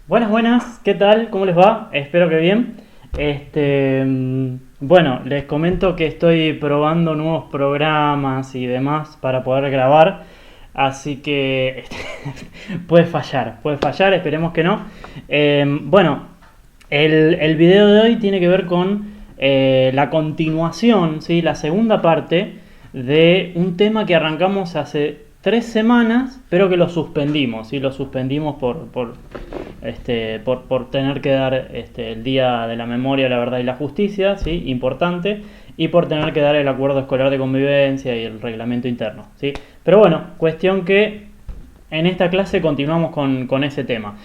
Buenas, buenas, ¿qué tal? ¿Cómo les va? Espero que bien. Bueno, les comento que estoy probando nuevos programas y demás para poder grabar, así que puede fallar, esperemos que no. Bueno, el video de hoy tiene que ver con la continuación, ¿sí? La segunda parte de un tema que arrancamos hace 3 semanas, pero que lo suspendimos, ¿sí? Lo suspendimos por tener que dar el Día de la Memoria, la Verdad y la Justicia, ¿sí? Importante, y por tener que dar el acuerdo escolar de convivencia y el reglamento interno, ¿sí? Pero bueno, cuestión que en esta clase continuamos con ese tema.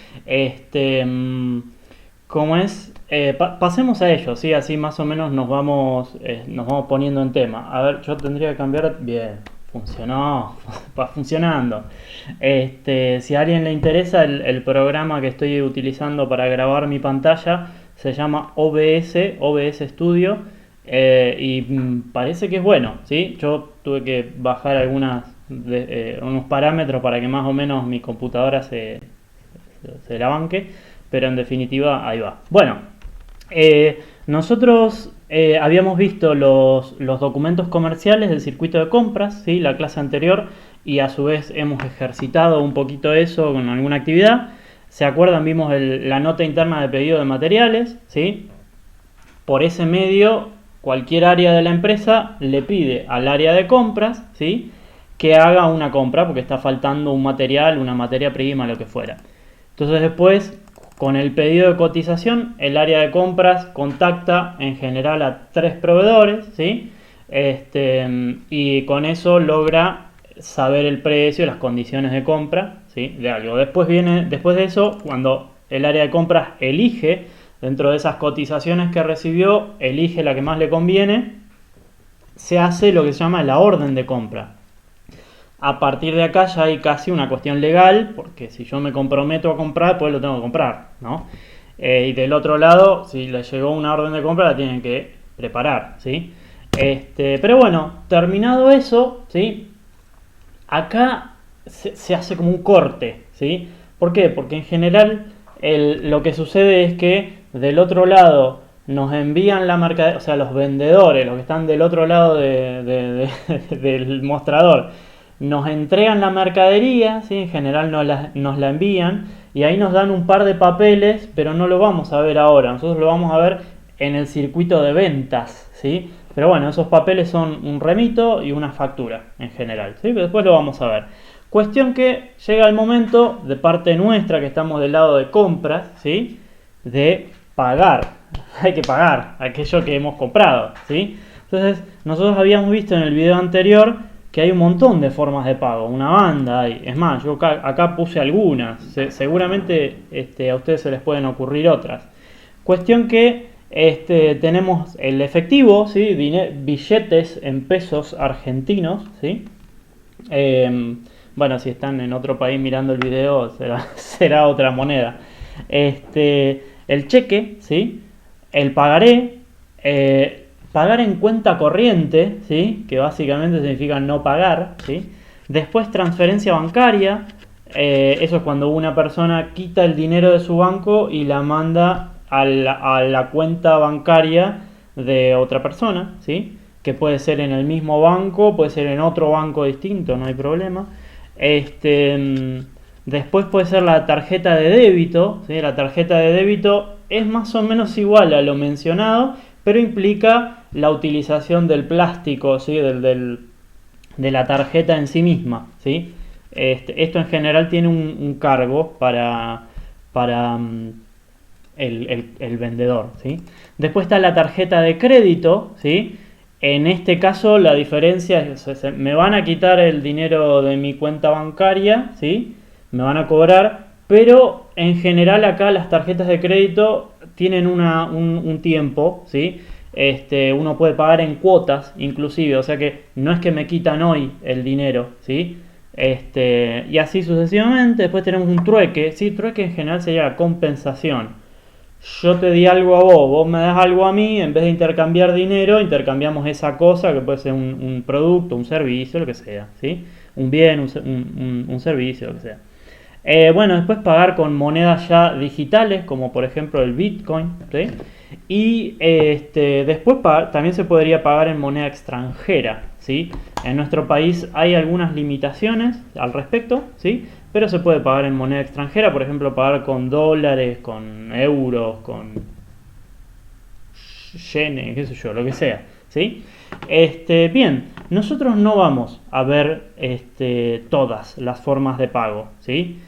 Como es, pasemos a ello, ¿sí? Así más o menos nos vamos poniendo en tema. A ver, yo tendría que cambiar. Bien, funcionó, va funcionando. Si a alguien le interesa, el programa que estoy utilizando para grabar mi pantalla se llama OBS Studio, parece que es bueno, ¿sí? Yo tuve que bajar unos parámetros para que más o menos mi computadora se la banque, pero en definitiva ahí va. Bueno, nosotros habíamos visto los documentos comerciales del circuito de compras, ¿sí? La clase anterior, y a su vez hemos ejercitado un poquito eso con alguna actividad. ¿Se acuerdan? Vimos la nota interna de pedido de materiales, ¿sí? Por ese medio, cualquier área de la empresa le pide al área de compras, ¿sí?, que haga una compra porque está faltando un material, una materia prima, lo que fuera. Entonces después, con el pedido de cotización, el área de compras contacta en general a 3 proveedores, ¿sí? Y con eso logra saber el precio y las condiciones de compra, ¿sí?, de algo. Después de eso, cuando el área de compras elige, dentro de esas cotizaciones que recibió, elige la que más le conviene, se hace lo que se llama la orden de compra. A partir de acá ya hay casi una cuestión legal, porque si yo me comprometo a comprar, pues lo tengo que comprar, ¿no? Y del otro lado, si le llegó una orden de compra, la tienen que preparar, ¿sí? Pero bueno, terminado eso, ¿sí?, acá se hace como un corte, ¿sí? ¿Por qué? Porque en general lo que sucede es que del otro lado nos envían la mercadería, o sea, los vendedores, los que están del otro lado del mostrador, nos entregan la mercadería, ¿sí? En general nos la envían y ahí nos dan un par de papeles, pero no lo vamos a ver ahora, nosotros lo vamos a ver en el circuito de ventas, ¿sí? Pero bueno, esos papeles son un remito y una factura en general, ¿sí? Pero después lo vamos a ver. Cuestión que llega el momento de parte nuestra, que estamos del lado de compras, ¿sí?, de pagar. Hay que pagar aquello que hemos comprado, ¿sí? Entonces, nosotros habíamos visto en el video anterior que hay un montón de formas de pago, una banda. Es más, yo acá puse algunas. Seguramente a ustedes se les pueden ocurrir otras. Cuestión que tenemos el efectivo, ¿sí?, billetes en pesos argentinos, ¿sí? Bueno, si están en otro país mirando el video, será otra moneda. El cheque, ¿sí?, el pagaré, pagar en cuenta corriente, ¿sí?, que básicamente significa no pagar, ¿sí? Después transferencia bancaria, eso es cuando una persona quita el dinero de su banco y la manda a la cuenta bancaria de otra persona, ¿sí?, que puede ser en el mismo banco, puede ser en otro banco distinto, no hay problema. Después puede ser la tarjeta de débito, ¿sí? La tarjeta de débito es más o menos igual a lo mencionado, pero implica la utilización del plástico, ¿sí?, de la tarjeta en sí misma, ¿sí? Esto en general tiene un cargo para el vendedor, ¿sí? Después está la tarjeta de crédito, ¿sí? En este caso la diferencia es, me van a quitar el dinero de mi cuenta bancaria, ¿sí?, me van a cobrar, pero en general acá las tarjetas de crédito tienen un tiempo, ¿sí? Uno puede pagar en cuotas inclusive, o sea que no es que me quitan hoy el dinero, ¿sí? Y así sucesivamente. Después tenemos un trueque, ¿sí? Trueque en general sería la compensación. Yo te di algo a vos me das algo a mí, en vez de intercambiar dinero, intercambiamos esa cosa que puede ser un producto, un servicio, lo que sea, ¿sí? Un bien, un servicio, lo que sea. Bueno, después pagar con monedas ya digitales, como por ejemplo el Bitcoin, ¿sí? Y después también se podría pagar en moneda extranjera, ¿sí? En nuestro país hay algunas limitaciones al respecto, ¿sí? Pero se puede pagar en moneda extranjera, por ejemplo, pagar con dólares, con euros, con yenes, qué sé yo, lo que sea, ¿sí? Bien, nosotros no vamos a ver todas las formas de pago, ¿sí?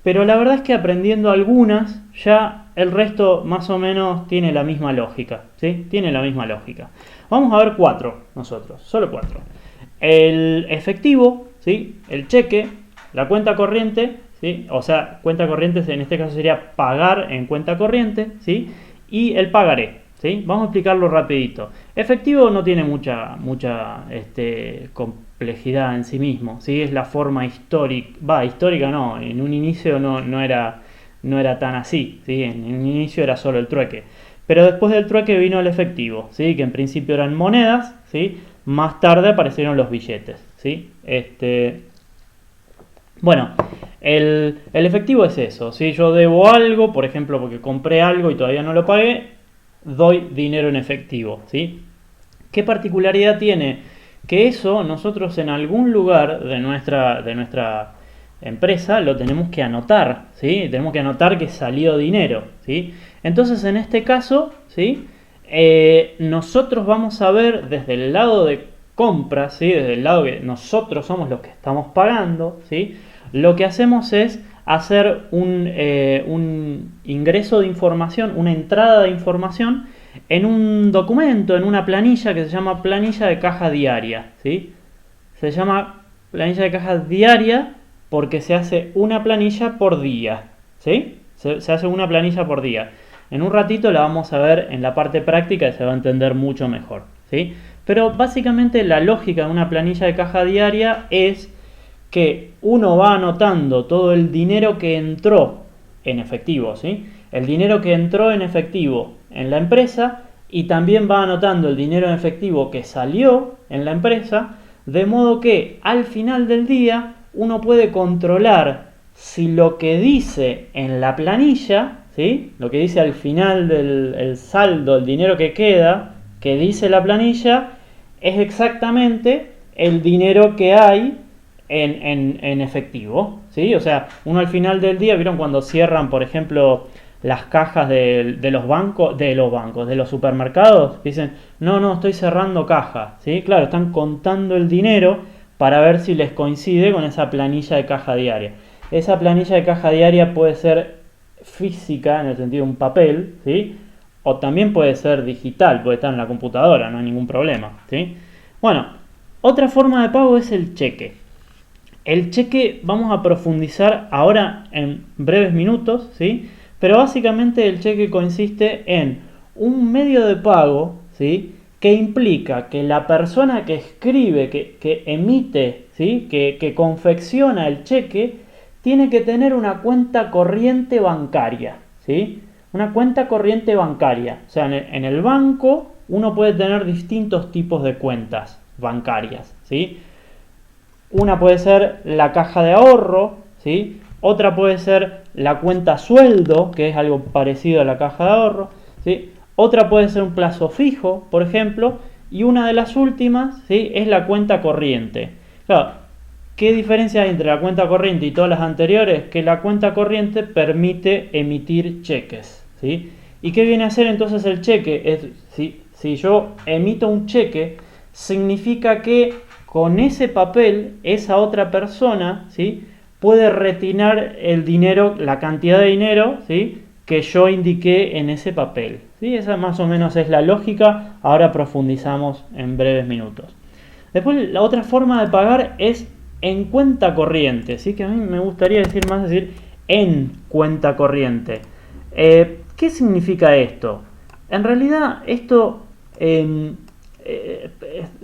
Pero la verdad es que aprendiendo algunas, ya el resto más o menos tiene la misma lógica, ¿sí? Tiene la misma lógica. Vamos a ver 4 nosotros, solo 4. El efectivo, ¿sí? El cheque, la cuenta corriente, ¿sí? O sea, cuenta corriente en este caso sería pagar en cuenta corriente, ¿sí? Y el pagaré, ¿sí? Vamos a explicarlo rapidito. Efectivo no tiene mucha complejidad en sí mismo, ¿sí? Es la forma histórica, histórica no, en un inicio no era tan así, ¿sí? En un inicio era solo el trueque. Pero después del trueque vino el efectivo, ¿sí? Que en principio eran monedas, ¿sí? Más tarde aparecieron los billetes, ¿sí? Bueno, el efectivo es eso. Si yo debo algo, por ejemplo, porque compré algo y todavía no lo pagué, doy dinero en efectivo, ¿sí? ¿Qué particularidad tiene? Que eso nosotros en algún lugar de nuestra empresa lo tenemos que anotar, ¿sí? Tenemos que anotar que salió dinero, ¿sí? Entonces en este caso, ¿sí? Nosotros vamos a ver desde el lado de compras, ¿sí? Desde el lado que nosotros somos los que estamos pagando, ¿sí? Lo que hacemos es hacer un ingreso de información, una entrada de información en un documento, en una planilla que se llama planilla de caja diaria, ¿sí? Se llama planilla de caja diaria porque se hace una planilla por día, ¿sí? Se hace una planilla por día. En un ratito la vamos a ver en la parte práctica y se va a entender mucho mejor, ¿sí? Pero básicamente la lógica de una planilla de caja diaria es que uno va anotando todo el dinero que entró en efectivo, ¿sí? El dinero que entró en efectivo en la empresa y también va anotando el dinero en efectivo que salió en la empresa, de modo que al final del día uno puede controlar si lo que dice en la planilla, ¿sí? Lo que dice al final del saldo, el dinero que queda, que dice la planilla, es exactamente el dinero que hay en efectivo, ¿sí? O sea, uno al final del día, ¿vieron cuando cierran, por ejemplo, las cajas de los supermercados? Dicen, no, estoy cerrando caja, ¿sí? Claro, están contando el dinero para ver si les coincide con esa planilla de caja diaria. Esa planilla de caja diaria puede ser física, en el sentido de un papel, ¿sí? O también puede ser digital, puede estar en la computadora, no hay ningún problema, ¿sí? Bueno, otra forma de pago es el cheque. El cheque vamos a profundizar ahora en breves minutos, ¿sí? Pero básicamente el cheque consiste en un medio de pago, ¿sí? Que implica que la persona que escribe, que emite, ¿sí? Que confecciona el cheque, tiene que tener una cuenta corriente bancaria, ¿sí? Una cuenta corriente bancaria. O sea, en el banco uno puede tener distintos tipos de cuentas bancarias, ¿sí? Una puede ser la caja de ahorro, ¿sí? Otra puede ser la cuenta sueldo, que es algo parecido a la caja de ahorro, ¿sí? Otra puede ser un plazo fijo, por ejemplo, y una de las últimas, ¿sí? Es la cuenta corriente. Claro, ¿qué diferencia hay entre la cuenta corriente y todas las anteriores? Que la cuenta corriente permite emitir cheques, ¿sí? ¿Y qué viene a hacer entonces el cheque? Si yo emito un cheque, significa que con ese papel, esa otra persona, ¿sí? Puede retirar el dinero, la cantidad de dinero, ¿sí? Que yo indiqué en ese papel, ¿sí? Esa más o menos es la lógica. Ahora profundizamos en breves minutos. Después, la otra forma de pagar es en cuenta corriente, ¿sí? Que a mí me gustaría decir en cuenta corriente. ¿Qué significa esto? En realidad, esto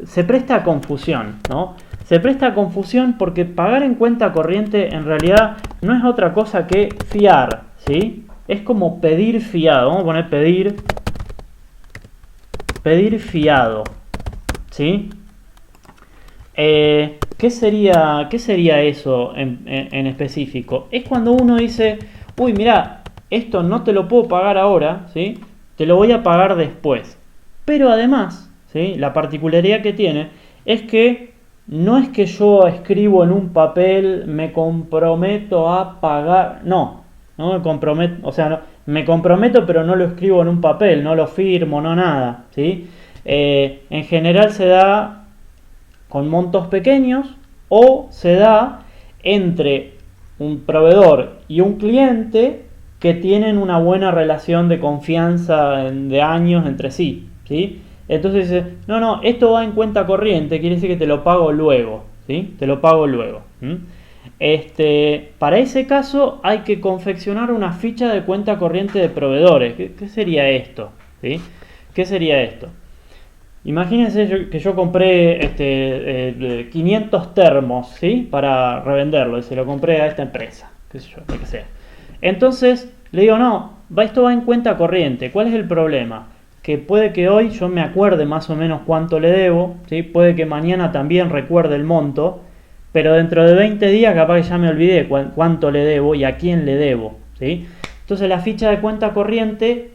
se presta a confusión, ¿no? Se presta a confusión porque pagar en cuenta corriente en realidad no es otra cosa que fiar, ¿sí? Es como pedir fiado. Vamos a poner pedir fiado, ¿sí? qué sería eso en específico? Es cuando uno dice, uy, mira, esto no te lo puedo pagar ahora, ¿sí? Te lo voy a pagar después. Pero además, ¿sí? La particularidad que tiene es que no es que yo escribo en un papel, me comprometo a pagar, no me comprometo, o sea, no, me comprometo pero no lo escribo en un papel, no lo firmo, no nada, ¿sí? En general se da con montos pequeños o se da entre un proveedor y un cliente que tienen una buena relación de confianza de años entre sí, ¿sí? Entonces dice, no, esto va en cuenta corriente, quiere decir que te lo pago luego, ¿sí? Te lo pago luego. Para ese caso hay que confeccionar una ficha de cuenta corriente de proveedores. ¿Qué sería esto? ¿Sí? ¿Qué sería esto? Imagínense que yo compré 500 termos, ¿sí? Para revenderlo y se lo compré a esta empresa, qué sé yo, lo que sea. Entonces le digo, no, esto va en cuenta corriente. ¿Cuál es el problema? Que puede que hoy yo me acuerde más o menos cuánto le debo, ¿sí? Puede que mañana también recuerde el monto, pero dentro de 20 días capaz que ya me olvidé cuánto le debo y a quién le debo, ¿sí? Entonces la ficha de cuenta corriente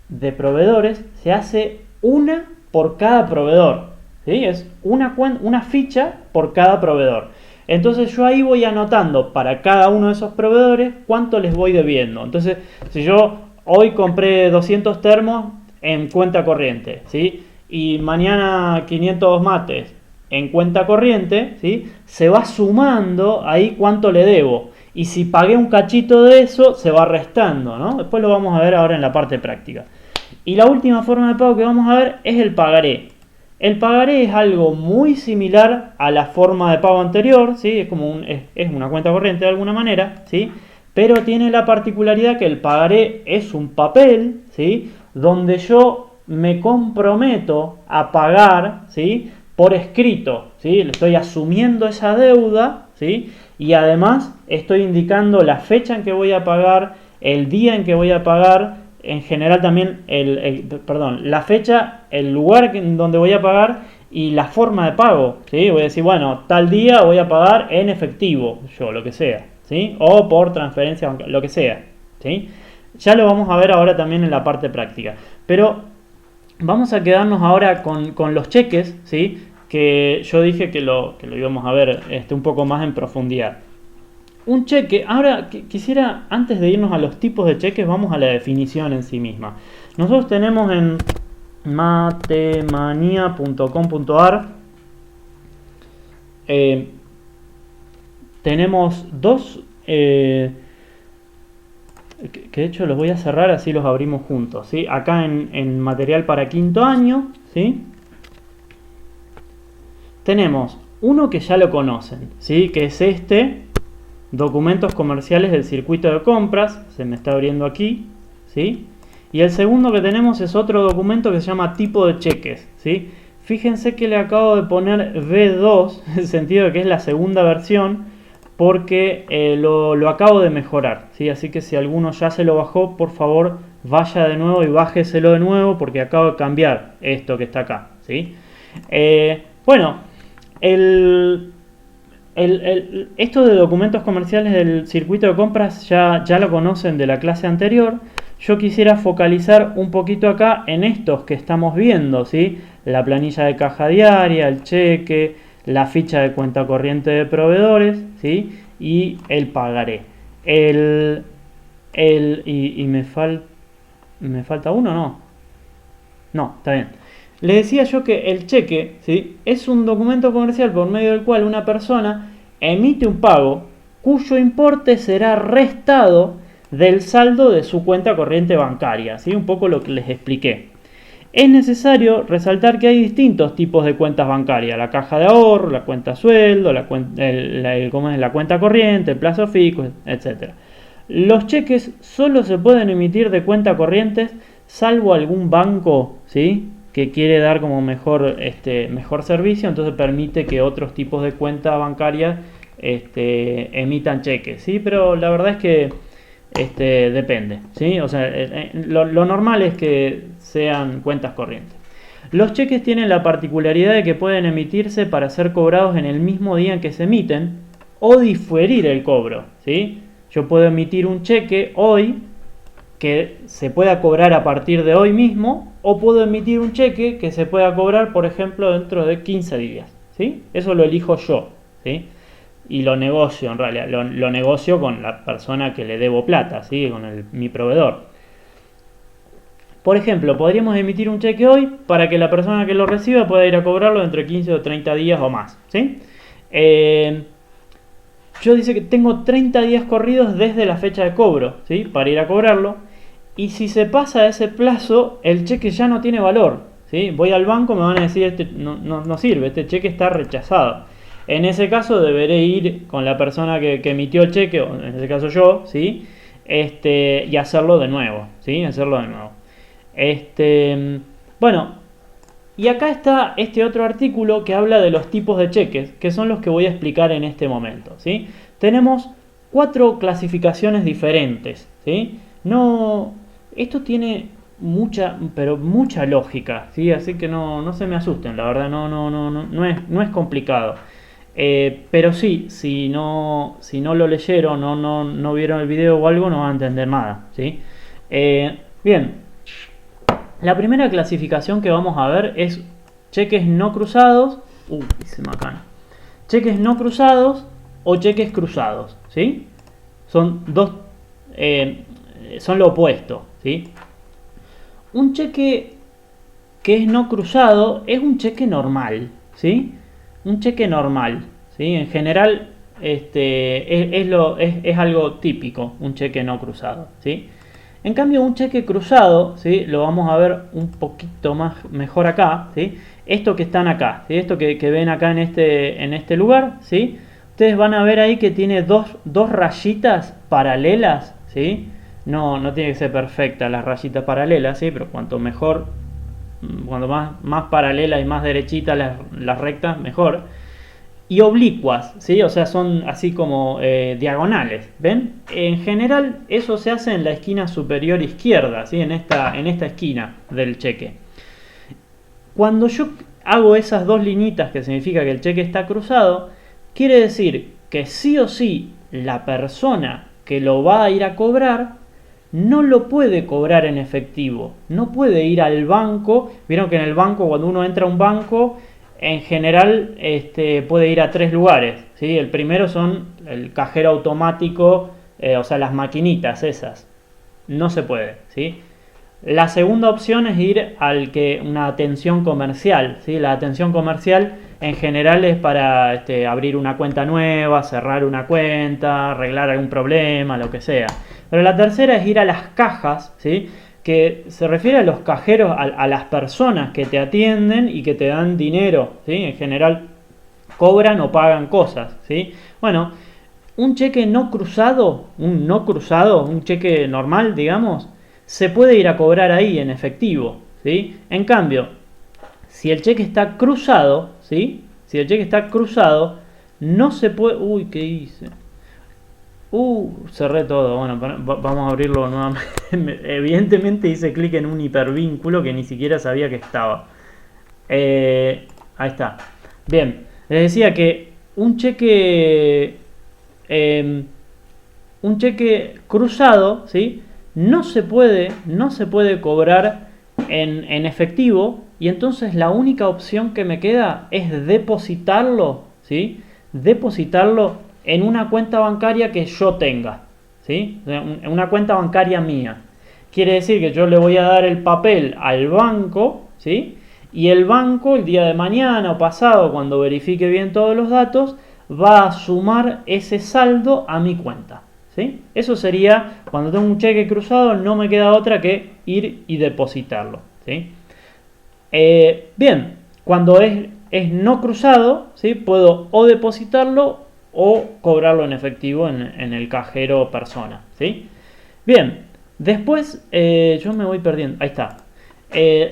de proveedores se hace una por cada proveedor, ¿sí? Es una ficha por cada proveedor. Entonces yo ahí voy anotando para cada uno de esos proveedores cuánto les voy debiendo. Entonces, si yo hoy compré 200 termos en cuenta corriente, ¿sí? Y mañana 500 mates en cuenta corriente, ¿sí? Se va sumando ahí cuánto le debo. Y si pagué un cachito de eso, se va restando, ¿no? Después lo vamos a ver ahora en la parte práctica. Y la última forma de pago que vamos a ver es el pagaré. El pagaré es algo muy similar a la forma de pago anterior, ¿sí? Es una cuenta corriente de alguna manera, ¿sí? Pero tiene la particularidad que el pagaré es un papel, ¿sí? Donde yo me comprometo a pagar, ¿sí? Por escrito, ¿sí? Le estoy asumiendo esa deuda, ¿sí? Y además estoy indicando la fecha en que voy a pagar, el día en que voy a pagar, en general también la fecha, el lugar en donde voy a pagar y la forma de pago, ¿sí? Voy a decir, bueno, tal día voy a pagar en efectivo, yo, lo que sea, ¿sí? O por transferencia bancaria, lo que sea, ¿sí? Ya lo vamos a ver ahora también en la parte práctica. Pero vamos a quedarnos ahora con los cheques, ¿sí? Que yo dije que lo íbamos a ver un poco más en profundidad. Un cheque, ahora quisiera, antes de irnos a los tipos de cheques, vamos a la definición en sí misma. Nosotros tenemos en matemania.com.ar tenemos dos, que de hecho los voy a cerrar así los abrimos juntos, ¿sí? Acá en material para quinto año, ¿sí? Tenemos uno que ya lo conocen, ¿sí? Que es documentos comerciales del circuito de compras, se me está abriendo aquí, ¿sí? Y el segundo que tenemos es otro documento que se llama tipo de cheques, ¿sí? Fíjense que le acabo de poner V2, en el sentido de que es la segunda versión, porque lo acabo de mejorar, ¿sí? Así que si alguno ya se lo bajó, por favor vaya de nuevo y bájeselo de nuevo, porque acabo de cambiar esto que está acá, ¿sí? Bueno, esto de documentos comerciales del circuito de compras ya lo conocen de la clase anterior. Yo quisiera focalizar un poquito acá en estos que estamos viendo, ¿sí? La planilla de caja diaria, el cheque, la ficha de cuenta corriente de proveedores, ¿sí? Y el pagaré. Y me falta uno, ¿no? No, está bien. Le decía yo que el cheque, ¿sí? Es un documento comercial por medio del cual una persona emite un pago cuyo importe será restado del saldo de su cuenta corriente bancaria, ¿sí? Un poco lo que les expliqué. Es necesario resaltar que hay distintos tipos de cuentas bancarias: la caja de ahorro, la cuenta sueldo, la cuenta corriente, el plazo fijo, etc. Los cheques solo se pueden emitir de cuenta corriente salvo algún banco, ¿sí? Que quiere dar como mejor servicio, entonces permite que otros tipos de cuentas bancarias emitan cheques, ¿sí? Pero la verdad es que depende, ¿sí? O sea, lo normal es que sean cuentas corrientes. Los cheques tienen la particularidad de que pueden emitirse para ser cobrados en el mismo día en que se emiten o diferir el cobro, ¿sí? Yo puedo emitir un cheque hoy que se pueda cobrar a partir de hoy mismo, o puedo emitir un cheque que se pueda cobrar, por ejemplo, dentro de 15 días, ¿sí? Eso lo elijo yo, ¿sí? Y lo negocio, en realidad, lo negocio con la persona que le debo plata, ¿sí? Con mi proveedor. Por ejemplo, podríamos emitir un cheque hoy para que la persona que lo reciba pueda ir a cobrarlo dentro de 15 o 30 días o más, ¿sí? Yo dice que tengo 30 días corridos desde la fecha de cobro, ¿sí? Para ir a cobrarlo. Y si se pasa ese plazo, el cheque ya no tiene valor, ¿sí? Voy al banco, me van a decir, este no sirve, este cheque está rechazado. En ese caso deberé ir con la persona que emitió el cheque, o en ese caso yo, ¿sí? Y hacerlo de nuevo, ¿sí? Hacerlo de nuevo. Bueno, y acá está este otro artículo que habla de los tipos de cheques, que son los que voy a explicar en este momento, ¿sí? Tenemos 4 clasificaciones diferentes, ¿sí? Esto tiene mucha lógica, ¿sí? Así que no se me asusten, la verdad no es complicado. Pero sí, si no lo leyeron, no vieron el video o algo, no van a entender nada, ¿sí? Bien, la primera clasificación que vamos a ver es cheques no cruzados. Hice macana. Cheques no cruzados o cheques cruzados, ¿sí? Son son lo opuesto, ¿sí? Un cheque que es no cruzado es un cheque normal, ¿sí? Un cheque normal, ¿sí? En general es algo típico, un cheque no cruzado, ¿sí? En cambio, un cheque cruzado, ¿sí? Lo vamos a ver un poquito mejor acá, ¿sí? Esto que están acá, ¿sí? Esto que ven acá en este lugar, ¿sí? Ustedes van a ver ahí que tiene dos rayitas paralelas, ¿sí? No tiene que ser perfecta las rayitas paralelas, ¿sí? Pero cuanto mejor, cuanto más paralelas y más derechitas las rectas, mejor. Y oblicuas, ¿sí? O sea, son así como diagonales, ¿ven? En general eso se hace en la esquina superior izquierda, ¿sí? En esta esquina del cheque. Cuando yo hago esas dos linitas, que significa que el cheque está cruzado, quiere decir que sí o sí la persona que lo va a ir a cobrar no lo puede cobrar en efectivo, no puede ir al banco. Vieron que en el banco, cuando uno entra a un banco, en general puede ir a 3 lugares, ¿sí? El primero son el cajero automático, o sea, las maquinitas esas. No se puede, ¿sí? La segunda opción es ir una atención comercial, ¿sí? La atención comercial en general es para abrir una cuenta nueva, cerrar una cuenta, arreglar algún problema, lo que sea. Pero la tercera es ir a las cajas, ¿sí? Que se refiere a los cajeros, a las personas que te atienden y que te dan dinero, ¿sí? En general cobran o pagan cosas, ¿sí? Bueno, un cheque no cruzado, un cheque normal, digamos, se puede ir a cobrar ahí en efectivo, ¿sí? En cambio, si el cheque está cruzado, ¿sí? Si el cheque está cruzado, no se puede... Uy, ¿qué hice? Cerré todo. Bueno, vamos a abrirlo nuevamente. Evidentemente hice clic en un hipervínculo que ni siquiera sabía que estaba. Ahí está. Bien, les decía que un cheque cruzado, ¿sí? No se puede cobrar en efectivo, y entonces la única opción que me queda es depositarlo, ¿sí? Depositarlo en una cuenta bancaria que yo tenga, ¿sí? En una cuenta bancaria mía. Quiere decir que yo le voy a dar el papel al banco, ¿sí? Y el banco, el día de mañana o pasado, cuando verifique bien todos los datos, va a sumar ese saldo a mi cuenta, ¿sí? Eso sería, cuando tengo un cheque cruzado, no me queda otra que ir y depositarlo, ¿sí? Bien, cuando es no cruzado, ¿sí? Puedo o depositarlo o cobrarlo en efectivo en el cajero persona, ¿sí? Bien, después yo me voy perdiendo, ahí está.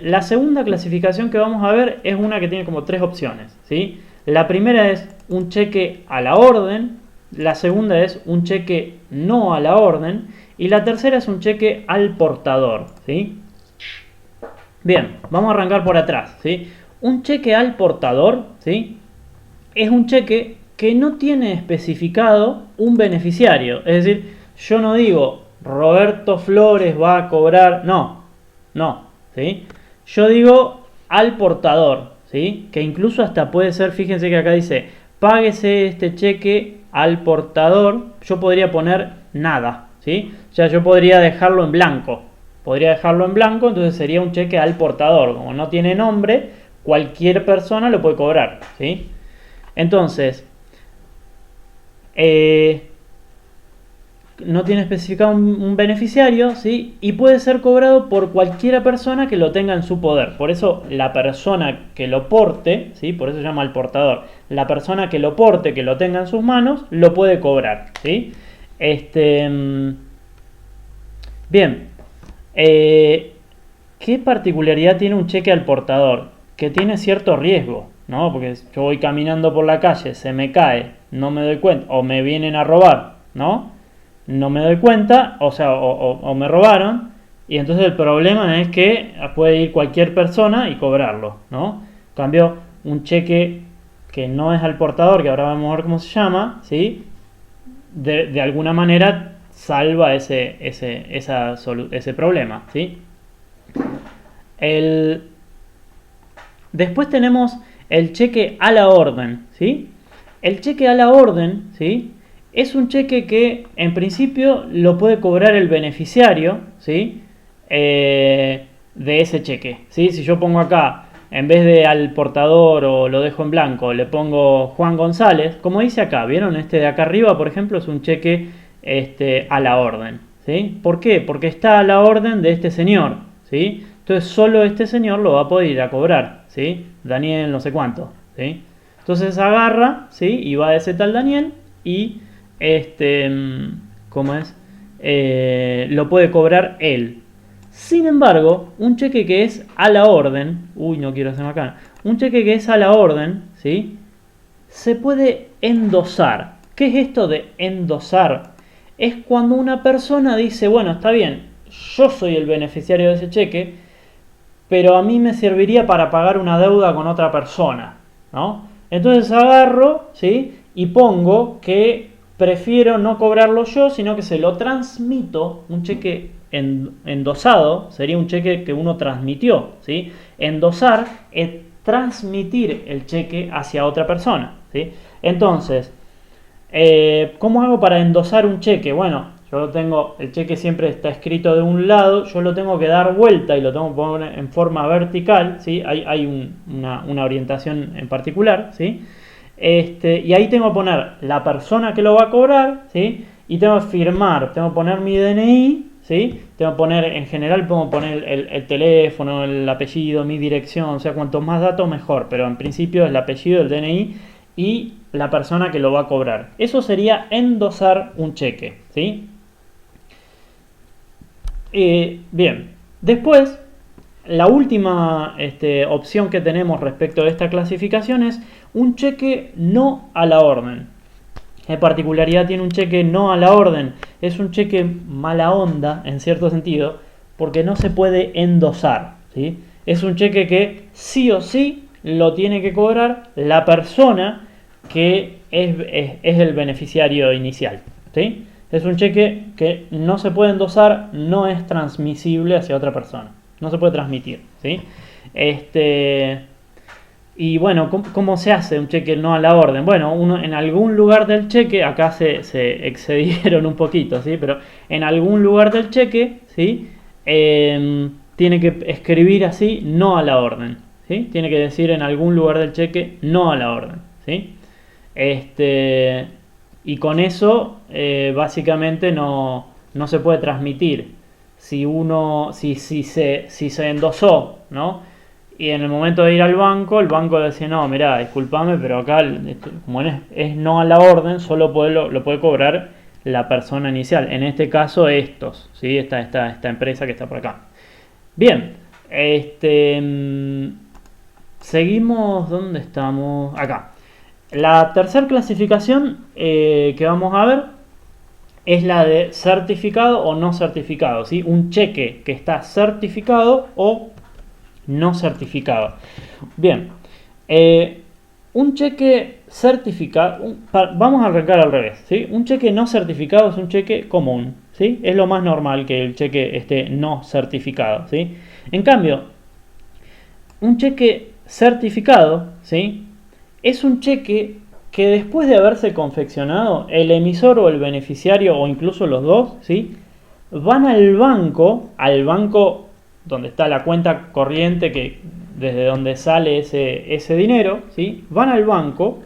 La segunda clasificación que vamos a ver es una que tiene como 3 opciones, ¿sí? La primera es un cheque a la orden, la segunda es un cheque no a la orden y la tercera es un cheque al portador, ¿sí? Bien, vamos a arrancar por atrás, ¿sí? Un cheque al portador, ¿sí? Es un cheque que no tiene especificado un beneficiario. Es decir, yo no digo Roberto Flores va a cobrar, no, ¿sí? Yo digo al portador, ¿sí? Que incluso hasta puede ser, fíjense que acá dice, páguese este cheque al portador. Yo podría poner nada, ¿sí? O sea, yo podría dejarlo en blanco. Entonces sería un cheque al portador. Como no tiene nombre, cualquier persona lo puede cobrar, ¿sí? Entonces, no tiene especificado un beneficiario, ¿sí? Y puede ser cobrado por cualquiera persona que lo tenga en su poder. Por eso la persona que lo porte, ¿sí? Por eso se llama el portador. La persona que lo porte, que lo tenga en sus manos, lo puede cobrar, ¿sí? Bien. ¿Qué particularidad tiene un cheque al portador? Que tiene cierto riesgo, ¿no? Porque yo voy caminando por la calle, se me cae, no me doy cuenta, o me vienen a robar, ¿no? No me doy cuenta, o sea, o me robaron, y entonces el problema es que puede ir cualquier persona y cobrarlo, ¿no? En cambio, un cheque que no es al portador, que ahora vamos a ver cómo se llama, ¿sí? De alguna manera salva ese problema, ¿sí? Después tenemos el cheque a la orden, ¿sí? El cheque a la orden, ¿sí? Es un cheque que en principio lo puede cobrar el beneficiario, ¿sí? De ese cheque, ¿sí? Si yo pongo acá, en vez de al portador o lo dejo en blanco, le pongo Juan González, como dice acá, ¿vieron? Este de acá arriba, por ejemplo, es un cheque a la orden, ¿sí? ¿Por qué? Porque está a la orden de este señor, ¿sí? Entonces solo este señor lo va a poder ir a cobrar, ¿sí? Daniel no sé cuánto, ¿sí? Entonces agarra, ¿sí? Y va a ese tal Daniel y ¿cómo es? Lo puede cobrar él. Sin embargo, un cheque que es a la orden, no quiero hacer acá, un cheque que es a la orden, ¿sí? Se puede endosar. ¿Qué es esto de endosar? Es cuando una persona dice, bueno, está bien, yo soy el beneficiario de ese cheque, pero a mí me serviría para pagar una deuda con otra persona, ¿no? Entonces agarro, ¿sí? Y pongo que prefiero no cobrarlo yo, sino que se lo transmito. Un cheque endosado sería un cheque que uno transmitió, ¿sí? Endosar es transmitir el cheque hacia otra persona, ¿sí? Entonces, ¿cómo hago para endosar un cheque? Bueno, yo lo tengo, el cheque siempre está escrito de un lado, yo lo tengo que dar vuelta y lo tengo que poner en forma vertical, ¿sí? Hay una orientación en particular, ¿sí? Y ahí tengo que poner la persona que lo va a cobrar, ¿sí? Y tengo que firmar, tengo que poner mi DNI, ¿sí? Tengo que poner, en general puedo poner el teléfono, el apellido, mi dirección, o sea, cuantos más datos mejor, pero en principio es el apellido, el DNI y la persona que lo va a cobrar. Eso sería endosar un cheque, ¿sí? Bien, después, la última opción que tenemos respecto a esta clasificación es un cheque no a la orden. ¿Qué particularidad tiene un cheque no a la orden? Es un cheque mala onda, en cierto sentido, porque no se puede endosar, ¿sí? Es un cheque que sí o sí lo tiene que cobrar la persona que es el beneficiario inicial, ¿sí? Es un cheque que no se puede endosar, no es transmisible hacia otra persona. No se puede transmitir, ¿sí? Y bueno, ¿cómo se hace un cheque no a la orden? Bueno, uno en algún lugar del cheque, acá se excedieron un poquito, ¿sí? Pero en algún lugar del cheque, ¿sí? Tiene que escribir así, no a la orden, ¿sí? Tiene que decir en algún lugar del cheque, no a la orden, ¿sí? Y con eso, básicamente no se puede transmitir. Si se endosó, ¿no? Y en el momento de ir al banco, el banco dice, no, mirá, discúlpame, pero acá, como es no a la orden, solo lo puede cobrar la persona inicial. En este caso, estos, ¿sí? Esta empresa que está por acá. Bien, seguimos, ¿dónde estamos? Acá. La tercera clasificación que vamos a ver es la de certificado o no certificado, ¿sí? Un cheque que está certificado o no certificado. Bien, un cheque certificado, vamos a arrancar al revés, ¿sí? Un cheque no certificado es un cheque común, ¿sí? Es lo más normal que el cheque esté no certificado, ¿sí? En cambio, un cheque certificado, ¿sí? Es un cheque que después de haberse confeccionado, el emisor o el beneficiario, o incluso los dos, ¿sí? Van al banco donde está la cuenta corriente, que desde donde sale ese dinero, ¿sí? Van al banco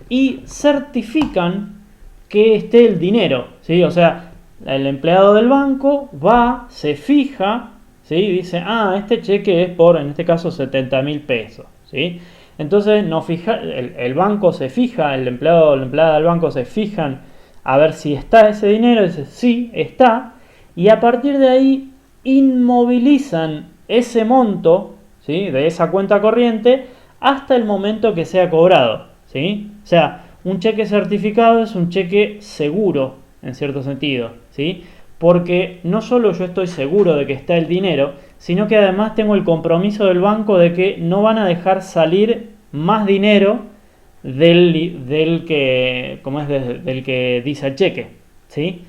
y certifican que esté el dinero, ¿sí? O sea, el empleado del banco va, se fija, ¿sí? Dice, este cheque es por, en este caso, 70.000 pesos, ¿sí? Entonces el banco se fija, el empleado o la empleada del banco se fijan a ver si está ese dinero, dice, sí, está, y a partir de ahí inmovilizan ese monto, ¿sí? De esa cuenta corriente hasta el momento que sea cobrado, ¿sí? O sea, un cheque certificado es un cheque seguro, en cierto sentido, ¿sí? Porque no solo yo estoy seguro de que está el dinero, sino que además tengo el compromiso del banco de que no van a dejar salir más dinero del que dice el cheque, ¿sí?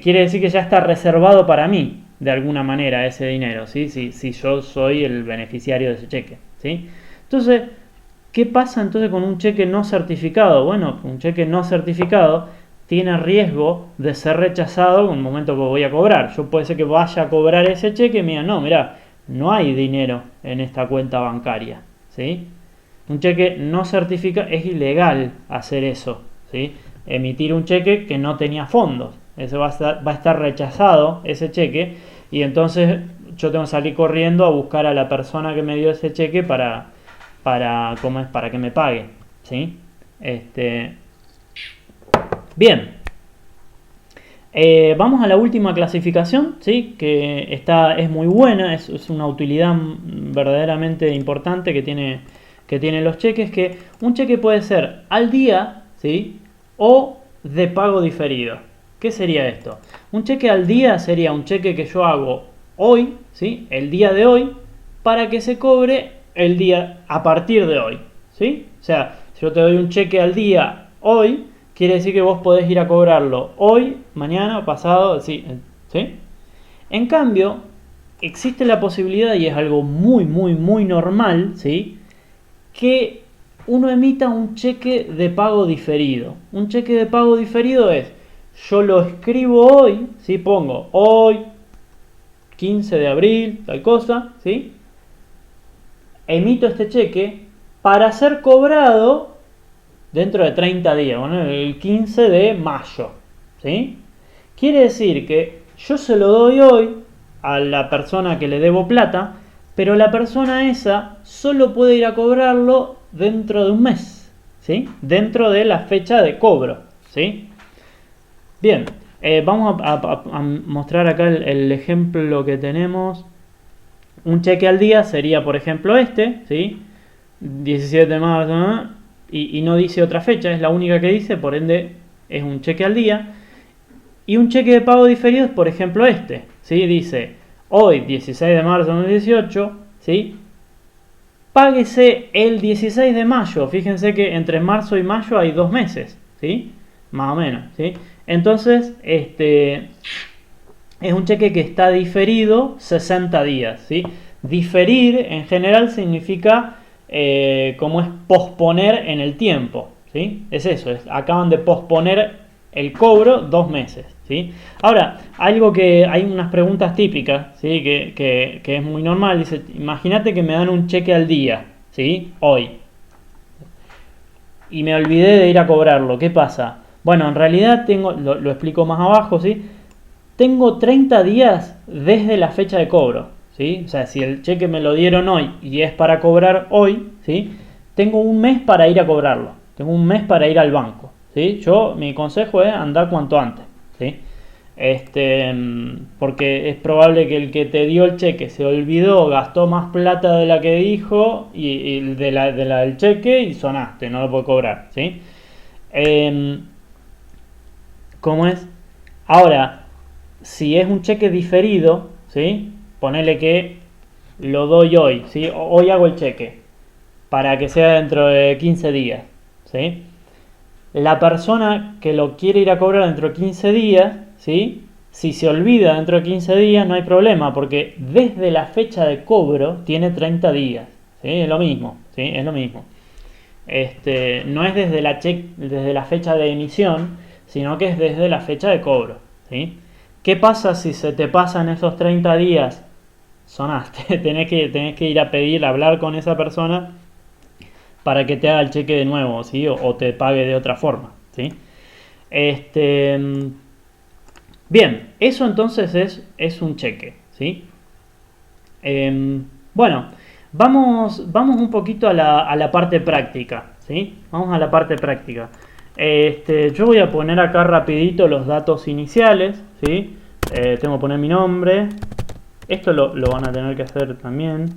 Quiere decir que ya está reservado para mí, de alguna manera, ese dinero, ¿sí? Si yo soy el beneficiario de ese cheque, ¿sí? Entonces, ¿qué pasa entonces con un cheque no certificado? Bueno, un cheque no certificado tiene riesgo de ser rechazado en el momento que voy a cobrar. Yo puede ser que vaya a cobrar ese cheque y me digan, no, mira, no hay dinero en esta cuenta bancaria, ¿sí? Un cheque no certificado, es ilegal hacer eso, ¿sí? Emitir un cheque que no tenía fondos. Eso va a estar rechazado, ese cheque, y entonces yo tengo que salir corriendo a buscar a la persona que me dio ese cheque para que me pague, ¿sí? Bien, vamos a la última clasificación, ¿sí? Que es muy buena, es una utilidad verdaderamente importante que tienen los cheques, que un cheque puede ser al día, ¿sí? O de pago diferido. ¿Qué sería esto? Un cheque al día sería un cheque que yo hago hoy, ¿sí? El día de hoy, para que se cobre el día a partir de hoy, ¿sí? O sea, si yo te doy un cheque al día hoy, quiere decir que vos podés ir a cobrarlo hoy, mañana, pasado, ¿sí? En cambio, existe la posibilidad, y es algo muy, muy, muy normal, ¿sí? Que uno emita un cheque de pago diferido. Un cheque de pago diferido es, yo lo escribo hoy, ¿sí? Pongo hoy, 15 de abril, tal cosa, ¿sí? Emito este cheque para ser cobrado dentro de 30 días, bueno, el 15 de mayo, ¿sí? Quiere decir que yo se lo doy hoy a la persona que le debo plata, pero la persona esa solo puede ir a cobrarlo dentro de un mes, ¿sí? Dentro de la fecha de cobro, ¿sí? Bien, vamos a mostrar acá el ejemplo que tenemos. Un cheque al día sería, por ejemplo, ¿sí? 17 de marzo, y no dice otra fecha, es la única que dice, por ende es un cheque al día. Y un cheque de pago diferido es, por ejemplo, ¿sí? Dice, hoy, 16 de marzo de 2018, ¿sí? Páguese el 16 de mayo. Fíjense que entre marzo y mayo hay 2 meses, ¿sí? Más o menos, ¿sí? Entonces, es un cheque que está diferido 60 días, ¿sí? Diferir en general significa como es posponer en el tiempo, ¿sí? Es eso, acaban de posponer el cobro 2 meses, ¿sí? Ahora, hay unas preguntas típicas, ¿sí? Que es muy normal. Dice, imagínate que me dan un cheque al día, ¿sí? Hoy. Y me olvidé de ir a cobrarlo, ¿qué pasa? Bueno, en realidad lo explico más abajo, ¿sí? Tengo 30 días desde la fecha de cobro, ¿sí? O sea, si el cheque me lo dieron hoy y es para cobrar hoy, ¿sí? Tengo un mes para ir a cobrarlo. Tengo un mes para ir al banco, ¿sí? Mi consejo es andar cuanto antes, ¿sí? Porque es probable que el que te dio el cheque se olvidó, gastó más plata de la que dijo y de la del cheque y sonaste, no lo puedo cobrar, ¿sí? ¿Cómo es? Ahora, si es un cheque diferido, ¿sí? Ponele que lo doy hoy, ¿sí? Hoy hago el cheque para que sea dentro de 15 días, ¿sí? La persona que lo quiere ir a cobrar dentro de 15 días, ¿sí? Si se olvida dentro de 15 días no hay problema, porque desde la fecha de cobro tiene 30 días, ¿sí? Es lo mismo, ¿sí? Es lo mismo. No es desde la fecha de emisión, sino que es desde la fecha de cobro, ¿sí? ¿Qué pasa si se te pasan esos 30 días? Sonaste, tenés que ir a pedir, a hablar con esa persona para que te haga el cheque de nuevo, ¿sí? O te pague de otra forma, ¿sí? Este, bien, eso entonces es un cheque, ¿sí? Bueno, vamos un poquito a la parte práctica, ¿sí? Vamos a la parte práctica. Yo voy a poner acá rapidito los datos iniciales, ¿sí? Tengo que poner mi nombre. Esto lo van a tener que hacer también.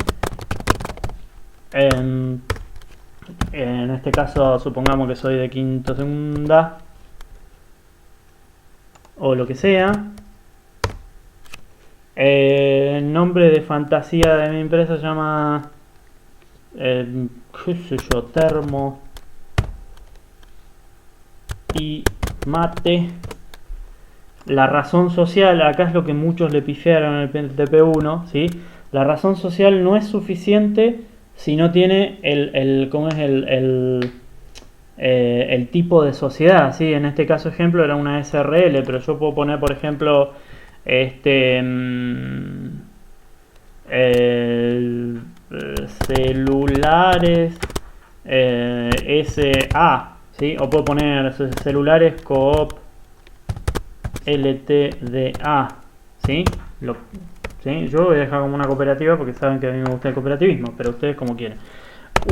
En este caso, supongamos que soy de quinto segunda o lo que sea. El nombre de fantasía de mi empresa se llama, qué sé yo, Termo y Mate. La razón social, acá es lo que muchos le pifiaron en el TP1, ¿sí? La razón social no es suficiente si no tiene ¿cómo es el tipo de sociedad, ¿sí? En este caso ejemplo era una SRL, pero yo puedo poner, por ejemplo, celulares SA, ¿sí? O puedo poner celulares Coop LTDA, ¿sí? ¿Sí? Yo voy a dejar como una cooperativa porque saben que a mí me gusta el cooperativismo, pero ustedes como quieren.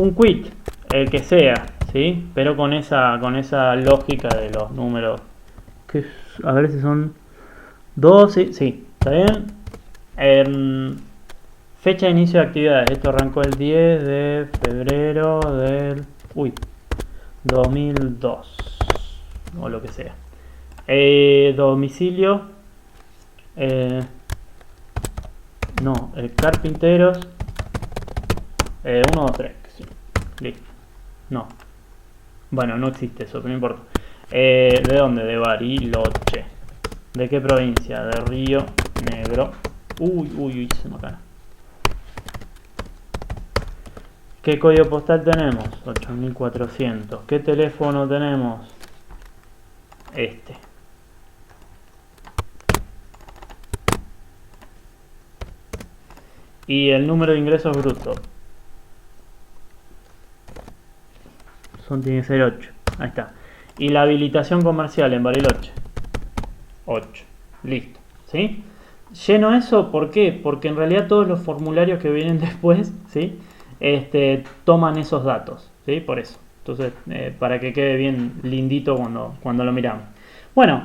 Un quit, el que sea, ¿sí? Pero con esa lógica de los números. A ver si son 12, sí, ¿está bien? Fecha de inicio de actividades. Esto arrancó el 10 de febrero del 2002 o lo que sea. Domicilio, carpinteros, 1, 2, 3, sí. Listo. No, bueno, no existe eso, pero no importa. ¿De dónde? De Bariloche. ¿De qué provincia? De Río Negro. Uy, se me acaba. ¿Qué código postal tenemos? 8400. ¿Qué teléfono tenemos? Y el número de ingresos brutos. Tiene que ser 8. Ahí está. Y la habilitación comercial en Bariloche. 8. Listo. ¿Sí? Lleno eso, ¿por qué? Porque en realidad todos los formularios que vienen después, ¿sí? Toman esos datos, ¿sí? Por eso. Entonces, para que quede bien lindito cuando lo miramos. Bueno,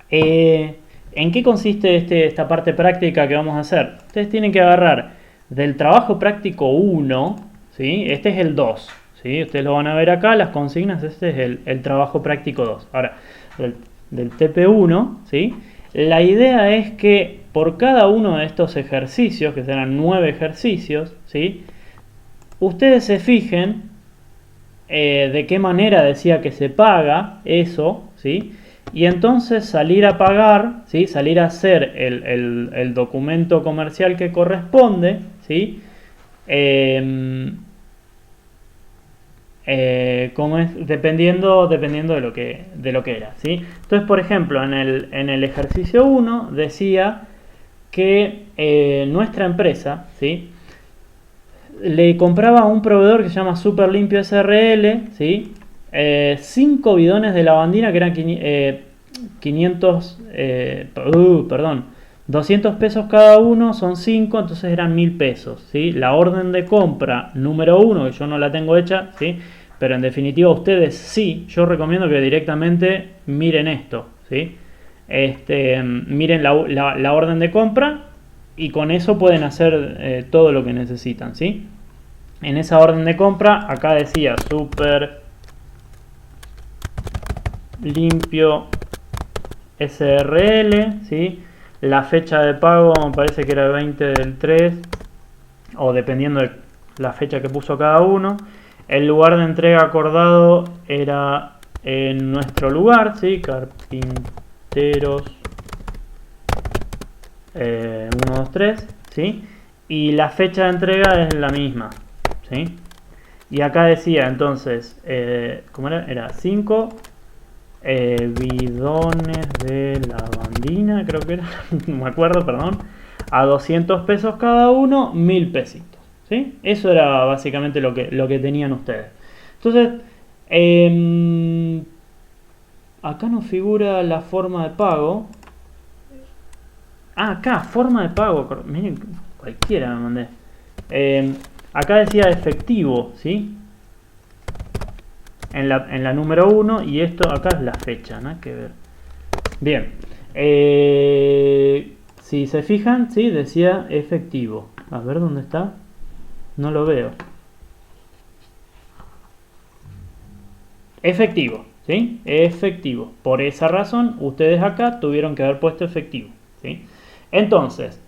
¿en qué consiste esta parte práctica que vamos a hacer? Ustedes tienen que agarrar del trabajo práctico 1, ¿sí? Este es el 2, ¿sí? Ustedes lo van a ver acá, las consignas, este es el trabajo práctico 2. Ahora, del TP1, ¿sí? La idea es que por cada uno de estos ejercicios, que serán 9 ejercicios, ¿sí? Ustedes se fijen de qué manera decía que se paga eso, ¿sí? Y entonces salir a pagar, ¿sí? Salir a hacer el documento comercial que corresponde, ¿sí? Como es, dependiendo de lo que era, ¿sí? Entonces, por ejemplo, en el ejercicio 1 decía que nuestra empresa, ¿sí? Le compraba a un proveedor que se llama Super Limpio SRL, ¿sí? 5 bidones de lavandina que eran 200 pesos cada uno, son 5, entonces eran 1000 pesos, ¿sí? La orden de compra número 1, que yo no la tengo hecha, ¿sí? Pero en definitiva ustedes sí, yo recomiendo que directamente miren esto, ¿sí? Miren la orden de compra y con eso pueden hacer todo lo que necesitan, ¿sí? En esa orden de compra, acá decía Super Limpio SRL, ¿sí? La fecha de pago me parece que era el 20 del 3 o dependiendo de la fecha que puso cada uno. El lugar de entrega acordado era en nuestro lugar, ¿sí? Carpinteros 1, 2, 3, ¿sí? Y la fecha de entrega es la misma, ¿sí? Y acá decía entonces, ¿cómo era? Era 5 bidones de lavandina, creo que era, no me acuerdo, perdón, a 200 pesos cada uno, 1000 pesitos, ¿sí? Eso era básicamente lo que tenían ustedes. Entonces, acá nos figura la forma de pago. Ah, acá, forma de pago, miren, cualquiera me mandé. Acá decía efectivo, ¿sí? En la número 1, y esto acá es la fecha, ¿no? Que ver. Bien. Si se fijan, ¿sí? Decía efectivo. A ver dónde está. No lo veo. Efectivo, ¿sí? Efectivo. Por esa razón, ustedes acá tuvieron que haber puesto efectivo, ¿sí? Entonces,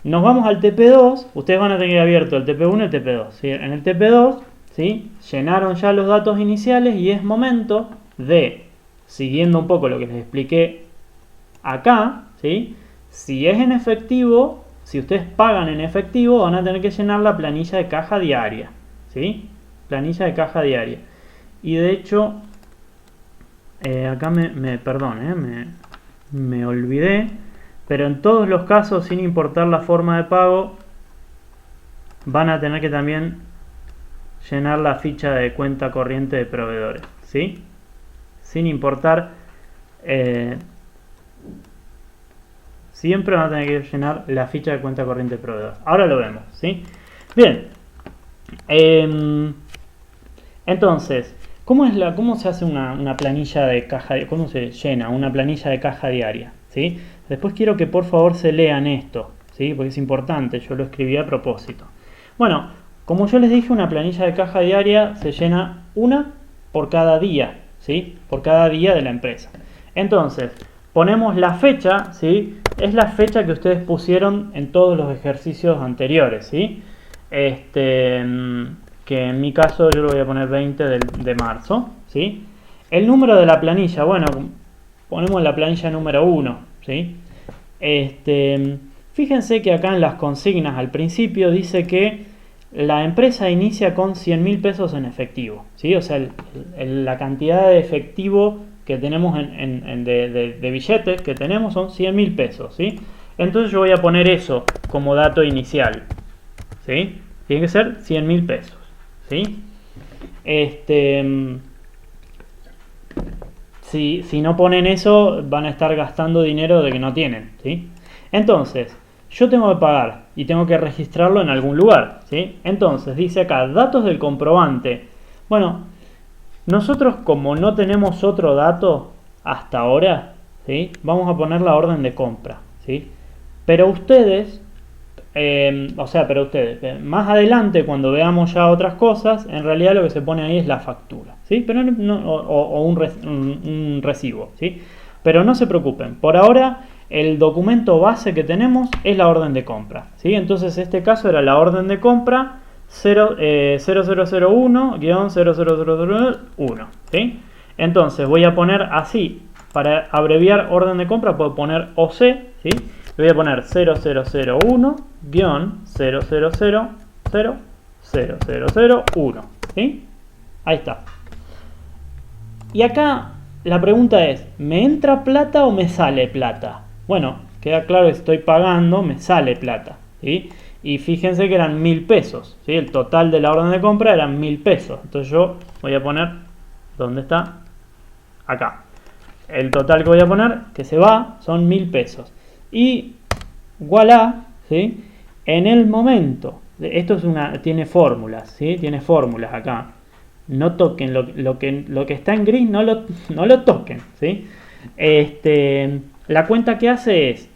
nos vamos al TP2. Ustedes van a tener abierto el TP1 y el TP2, ¿sí? En el TP2, ¿sí? Llenaron ya los datos iniciales y es momento de, siguiendo un poco lo que les expliqué acá, ¿sí? Si es en efectivo, si ustedes pagan en efectivo, van a tener que llenar la planilla de caja diaria, ¿sí? Planilla de caja diaria. Y de hecho, acá me olvidé, pero en todos los casos, sin importar la forma de pago, van a tener que también llenar la ficha de cuenta corriente de proveedores, ¿sí? Sin importar, siempre van a tener que llenar la ficha de cuenta corriente de proveedores. Ahora lo vemos, ¿sí? Bien. Entonces, ¿cómo se hace una planilla de caja? ¿Cómo se llena una planilla de caja diaria? ¿Sí? Después quiero que por favor se lean esto, ¿sí? Porque es importante, yo lo escribí a propósito. Bueno, como yo les dije, una planilla de caja diaria se llena una por cada día, ¿sí? Por cada día de la empresa. Entonces, ponemos la fecha, ¿sí? Es la fecha que ustedes pusieron en todos los ejercicios anteriores, ¿sí? Que en mi caso yo lo voy a poner 20 de marzo, ¿sí? El número de la planilla, bueno, ponemos la planilla número 1, ¿sí? Fíjense que acá en las consignas al principio dice que la empresa inicia con 100.000 pesos en efectivo, ¿sí? O sea, la cantidad de efectivo que tenemos de billetes que tenemos son 100.000 pesos, ¿sí? Entonces yo voy a poner eso como dato inicial, ¿sí? Tiene que ser 100.000 pesos, ¿sí? Si no ponen eso, van a estar gastando dinero de que no tienen, ¿sí? Entonces, yo tengo que pagar y tengo que registrarlo en algún lugar, ¿sí? Entonces, dice acá, datos del comprobante. Bueno, nosotros como no tenemos otro dato hasta ahora, ¿sí? Vamos a poner la orden de compra, ¿sí? Pero ustedes, más adelante cuando veamos ya otras cosas, en realidad lo que se pone ahí es la factura, ¿sí? Pero o un recibo, ¿sí? Pero no se preocupen, por ahora el documento base que tenemos es la orden de compra, ¿sí? Entonces este caso era la orden de compra 0001-00001, ¿sí? Entonces voy a poner así, para abreviar orden de compra puedo poner OC, ¿sí? Le voy a poner 0001-0000001, ¿sí? Ahí está. Y acá la pregunta es, ¿me entra plata o me sale plata? Bueno, queda claro que estoy pagando, me sale plata, ¿sí? Y fíjense que eran 1000 pesos, ¿sí? El total de la orden de compra eran 1000 pesos. Entonces yo voy a poner, ¿dónde está? Acá. El total que voy a poner, que se va, son 1000 pesos. Y voilà, ¿sí? En el momento, esto tiene fórmulas, ¿sí? Tiene fórmulas acá. No toquen lo que está en gris, no lo toquen, ¿sí? La cuenta que hace es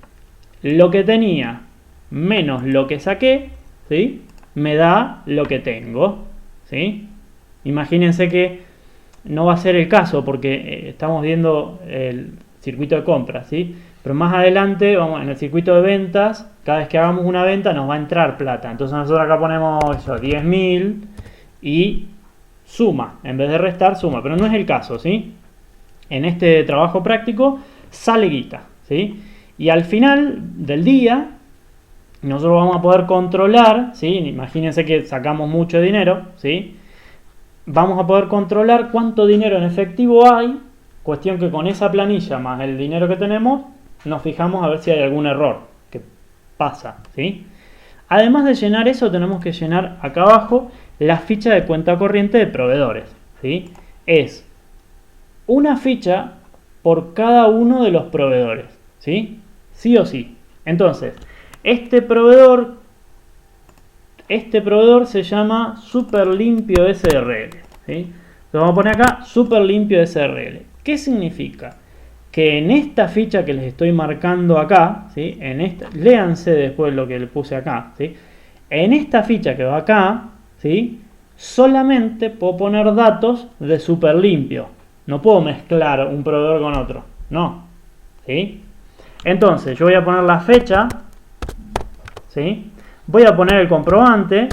lo que tenía menos lo que saqué, ¿sí? Me da lo que tengo, ¿sí? Imagínense que no va a ser el caso porque estamos viendo el circuito de compras, ¿sí? Pero más adelante, en el circuito de ventas, cada vez que hagamos una venta nos va a entrar plata. Entonces nosotros acá ponemos eso, 10.000 y suma, en vez de restar, suma. Pero no es el caso, ¿sí? En este trabajo práctico sale guita, ¿sí? Y al final del día nosotros vamos a poder controlar, ¿sí? Imagínense que sacamos mucho dinero, ¿sí? Vamos a poder controlar cuánto dinero en efectivo hay, cuestión que con esa planilla más el dinero que tenemos, nos fijamos a ver si hay algún error que pasa, ¿sí? Además de llenar eso, tenemos que llenar acá abajo la ficha de cuenta corriente de proveedores, ¿sí? Es una ficha por cada uno de los proveedores, ¿sí? Sí o sí. Entonces, este proveedor se llama Super Limpio SRL, ¿sí? Lo vamos a poner acá, Super Limpio SRL. ¿Qué significa? Que en esta ficha que les estoy marcando acá, ¿sí? Léanse después lo que le puse acá, ¿sí? En esta ficha que va acá, ¿sí? Solamente puedo poner datos de Super Limpio. No puedo mezclar un proveedor con otro. No. ¿Sí? Entonces, yo voy a poner la fecha, ¿sí? Voy a poner el comprobante,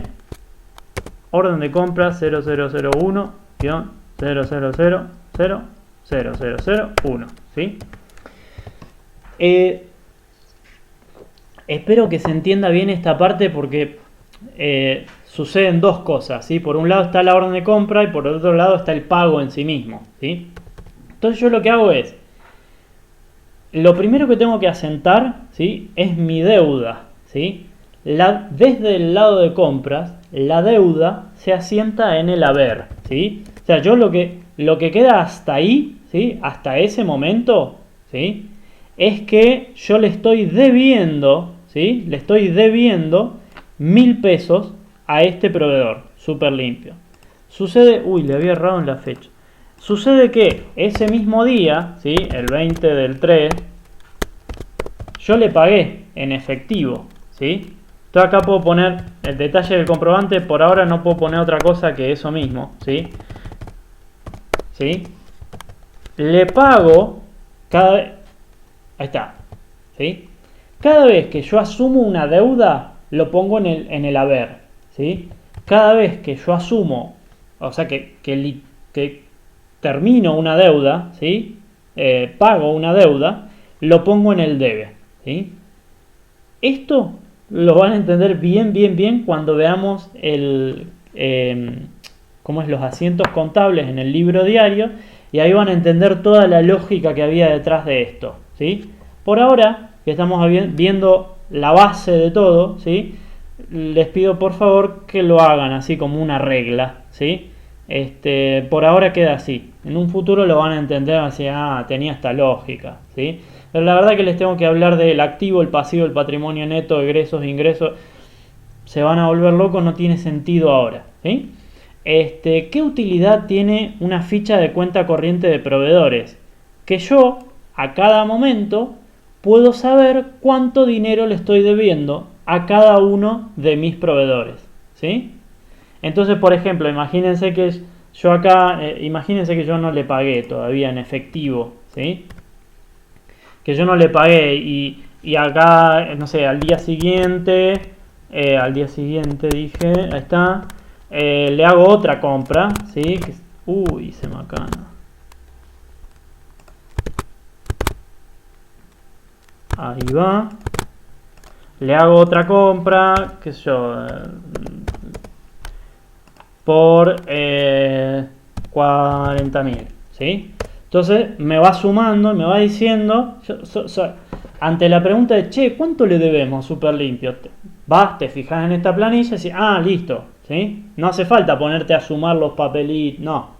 orden de compra 0001-00000001, ¿sí? Espero que se entienda bien esta parte porque suceden dos cosas, ¿sí? Por un lado está la orden de compra y por el otro lado está el pago en sí mismo, ¿sí? Entonces yo lo que hago es, lo primero que tengo que asentar, ¿sí? Es mi deuda, ¿sí? Desde el lado de compras, la deuda se asienta en el haber, ¿sí? O sea, yo lo que queda hasta ahí, ¿sí? Hasta ese momento, ¿sí? Es que yo le estoy debiendo, ¿sí? Le estoy debiendo 1.000 pesos a este proveedor, Super Limpio. Sucede, le había errado en la fecha. Sucede que ese mismo día, ¿sí? El 20 del 3, yo le pagué en efectivo, ¿sí? Entonces acá puedo poner el detalle del comprobante, por ahora no puedo poner otra cosa que eso mismo, ¿sí? ¿Sí? Le pago cada vez, ahí está, ¿sí? Cada vez que yo asumo una deuda, lo pongo en el haber, ¿sí? Cada vez que yo asumo, o sea que termino una deuda, ¿sí? Pago una deuda, lo pongo en el debe, ¿sí? Esto lo van a entender bien cuando veamos cómo es los asientos contables en el libro diario, y ahí van a entender toda la lógica que había detrás de esto, ¿sí? Por ahora, que estamos viendo la base de todo, ¿sí? Les pido por favor que lo hagan así como una regla, ¿sí? Por ahora queda así. En un futuro lo van a entender así, tenía esta lógica, ¿sí? Pero la verdad que les tengo que hablar del activo, el pasivo, el patrimonio neto, egresos, ingresos. Se van a volver locos, no tiene sentido ahora, ¿sí? ¿Qué utilidad tiene una ficha de cuenta corriente de proveedores? Que yo, a cada momento, puedo saber cuánto dinero le estoy debiendo a cada uno de mis proveedores, ¿sí? Entonces, por ejemplo, imagínense que yo acá, imagínense que yo no le pagué todavía en efectivo, ¿sí? Que yo no le pagué y acá, no sé, al día siguiente dije, ahí está, le hago otra compra, ¿sí? Se me acana. Ahí va. Le hago otra compra, qué sé yo, por 40.000, ¿sí? Entonces me va sumando, me va diciendo, ante la pregunta de, che, ¿cuánto le debemos Super Limpio? Te fijas en esta planilla y decís, listo, ¿sí? No hace falta ponerte a sumar los papelitos, no.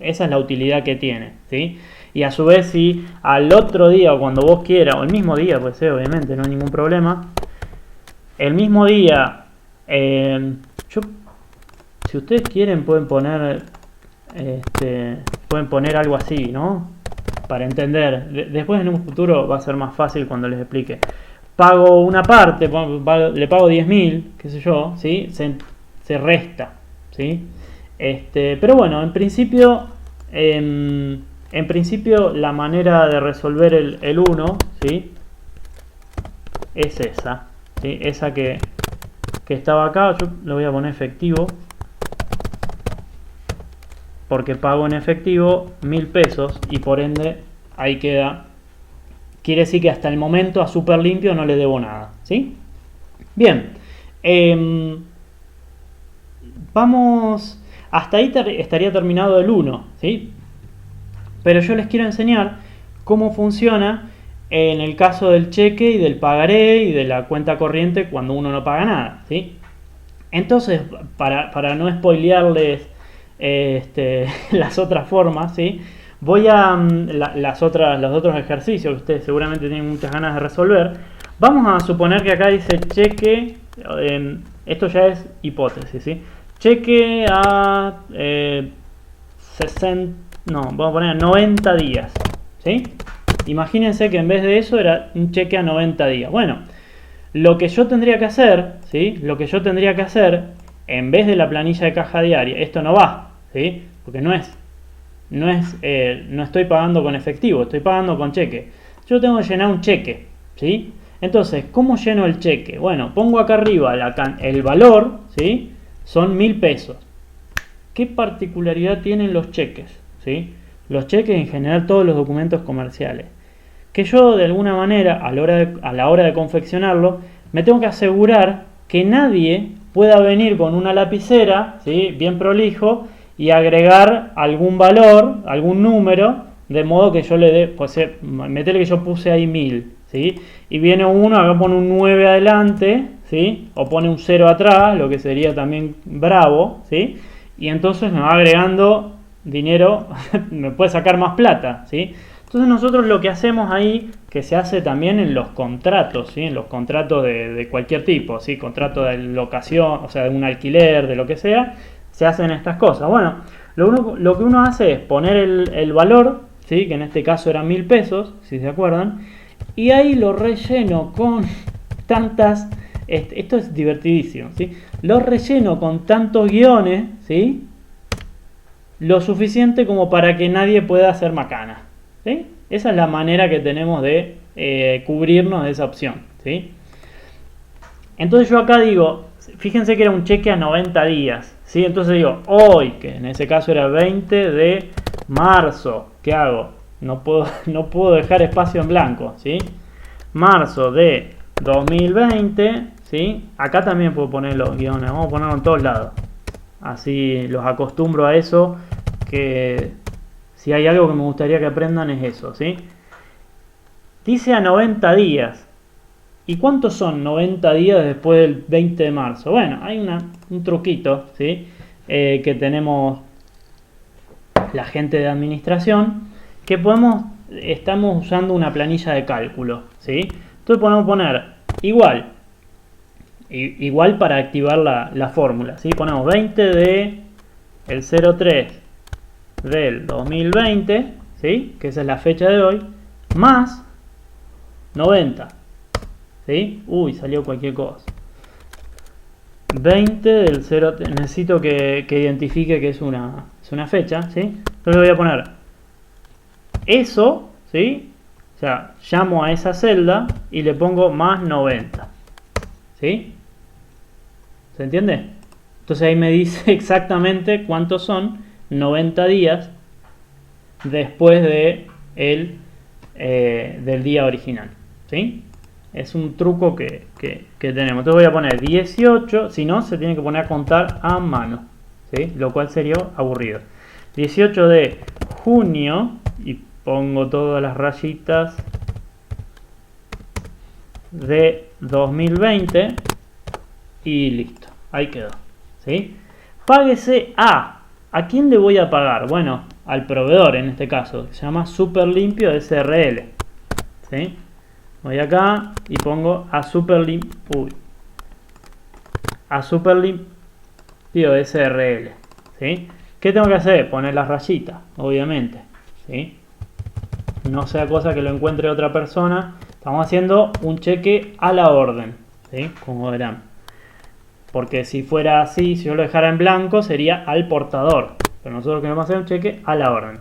Esa es la utilidad que tiene, ¿sí? Y a su vez, si al otro día o cuando vos quieras, o el mismo día, pues obviamente no hay ningún problema, el mismo día, si ustedes quieren pueden poner algo así, ¿no? Para entender. Después en un futuro va a ser más fácil cuando les explique. Pago una parte, le pago 10.000, qué sé yo, ¿sí? Se resta, ¿sí? Pero bueno, en principio la manera de resolver el 1, ¿sí? Es esa, ¿sí? Esa que estaba acá, yo le voy a poner efectivo, porque pago en efectivo 1000 pesos y por ende ahí queda. Quiere decir que hasta el momento a Super Limpio no le debo nada, ¿sí? Bien, vamos, hasta ahí estaría terminado el 1, ¿sí? Pero yo les quiero enseñar cómo funciona en el caso del cheque y del pagaré y de la cuenta corriente cuando uno no paga nada, ¿sí? Entonces, para no spoilearles las otras formas, ¿sí? Voy a los otros ejercicios que ustedes seguramente tienen muchas ganas de resolver. Vamos a suponer que acá dice cheque, esto ya es hipótesis, ¿sí? Cheque a 60, no, vamos a poner 90 días, ¿sí? Imagínense que en vez de eso era un cheque a 90 días. Bueno, lo que yo tendría que hacer, ¿sí? Lo que yo tendría que hacer, en vez de la planilla de caja diaria, esto no va, ¿sí? Porque no estoy pagando con efectivo, estoy pagando con cheque. Yo tengo que llenar un cheque, ¿sí? Entonces, ¿cómo lleno el cheque? Bueno, pongo acá arriba el valor, ¿sí? Son 1000 pesos. ¿Qué particularidad tienen los cheques? ¿Sí? Los cheques, en general, todos los documentos comerciales. Que yo, de alguna manera, a la hora de confeccionarlo, me tengo que asegurar que nadie pueda venir con una lapicera, ¿sí? Bien prolijo, y agregar algún valor, algún número, de modo que yo le dé, pues meterle que yo puse ahí 1000, ¿sí? Y viene uno, acá pone un 9 adelante, ¿sí? O pone un 0 atrás, lo que sería también bravo, ¿sí? Y entonces me va agregando dinero, me puede sacar más plata, ¿sí? Entonces nosotros lo que hacemos ahí, que se hace también en los contratos, ¿sí? En los contratos de cualquier tipo, ¿sí? Contrato de locación, o sea, de un alquiler, de lo que sea, se hacen estas cosas. Bueno, lo que uno hace es poner el valor, ¿sí? Que en este caso eran 1000 pesos, si se acuerdan, y ahí lo relleno con tantas, esto es divertidísimo, ¿sí? Lo relleno con tantos guiones, ¿sí? Lo suficiente como para que nadie pueda hacer macana, ¿sí? Esa es la manera que tenemos de cubrirnos de esa opción, ¿sí? Entonces yo acá digo, fíjense que era un cheque a 90 días, ¿sí? Entonces digo, hoy, que en ese caso era 20 de marzo, ¿qué hago? No puedo dejar espacio en blanco, ¿sí? Marzo de 2020, ¿sí? Acá también puedo poner los guiones, vamos a ponerlo en todos lados. Así los acostumbro a eso, que si hay algo que me gustaría que aprendan es eso, ¿sí? Dice a 90 días. ¿Y cuántos son 90 días después del 20 de marzo? Bueno, hay un truquito, ¿sí? Que tenemos la gente de administración, que estamos usando una planilla de cálculo, ¿sí? Entonces podemos poner igual para activar la fórmula, ¿sí? Ponemos 20 de el 03 del 2020, ¿sí? Que esa es la fecha de hoy, más 90, ¿sí? Uy, salió cualquier cosa. 20 del 0, necesito que identifique que es una fecha, ¿sí? Entonces voy a poner eso, ¿sí? O sea, llamo a esa celda y le pongo más 90, ¿sí? ¿Se entiende? Entonces ahí me dice exactamente cuántos son 90 días después del día original, ¿sí? Es un truco que tenemos. Entonces voy a poner 18, si no se tiene que poner a contar a mano, ¿sí? Lo cual sería aburrido. 18 de junio y pongo todas las rayitas de 2020 y listo, ahí quedó, ¿sí? Páguese ¿a quién le voy a pagar? Bueno, al proveedor en este caso, se llama Super Limpio SRL, ¿sí? Voy acá y pongo a Super Limpio SRL, ¿sí? ¿Qué tengo que hacer? Poner las rayitas, obviamente, ¿sí? No sea cosa que lo encuentre otra persona. Estamos haciendo un cheque a la orden, ¿sí? Como verán. Porque si fuera así, si yo lo dejara en blanco, sería al portador. Pero nosotros queremos hacer un cheque a la orden.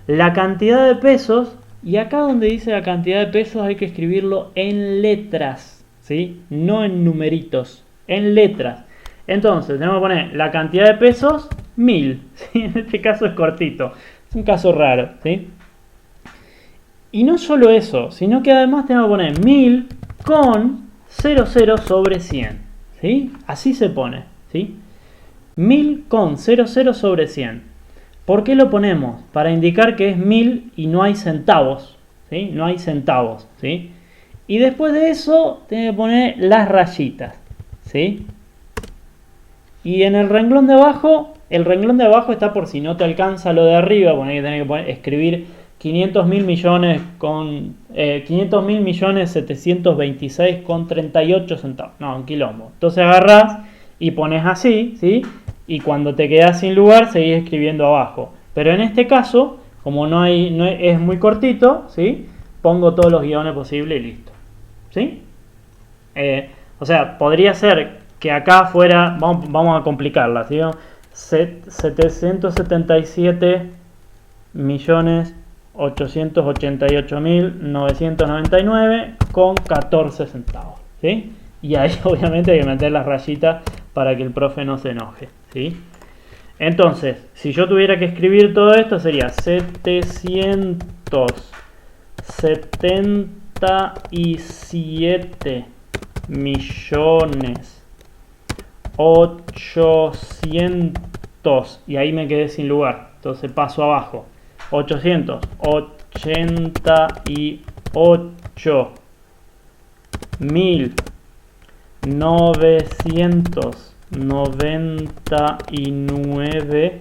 La cantidad de pesos, y acá donde dice la cantidad de pesos hay que escribirlo en letras, ¿sí? No en numeritos, en letras. Entonces tenemos que poner la cantidad de pesos, 1000, ¿sí? En este caso es cortito, es un caso raro, ¿sí? Y no solo eso, sino que además tenemos que poner 1000 con 00 sobre 100, ¿sí? Así se pone, ¿sí? 1000 con 00 sobre 100. ¿Por qué lo ponemos? Para indicar que es 1000 y no hay centavos, ¿sí? No hay centavos, ¿sí? Y después de eso, tenemos que poner las rayitas, ¿sí? Y en el renglón de abajo está por si no te alcanza lo de arriba, tenés que escribir 500.000 millones con 500.000 millones 726 con 38 centavos. No, un quilombo. Entonces agarrás y pones así, ¿sí? Y cuando te quedas sin lugar, seguís escribiendo abajo. Pero en este caso, como es muy cortito, ¿sí? Pongo todos los guiones posibles y listo, ¿sí? O sea, podría ser que acá fuera, vamos a complicarla, ¿sí? 777 millones 888.999 con 14 centavos, ¿sí? Y ahí obviamente hay que meter las rayitas para que el profe no se enoje, ¿sí? Entonces, si yo tuviera que escribir todo esto sería 777 millones 800 y ahí me quedé sin lugar, entonces paso abajo 888.999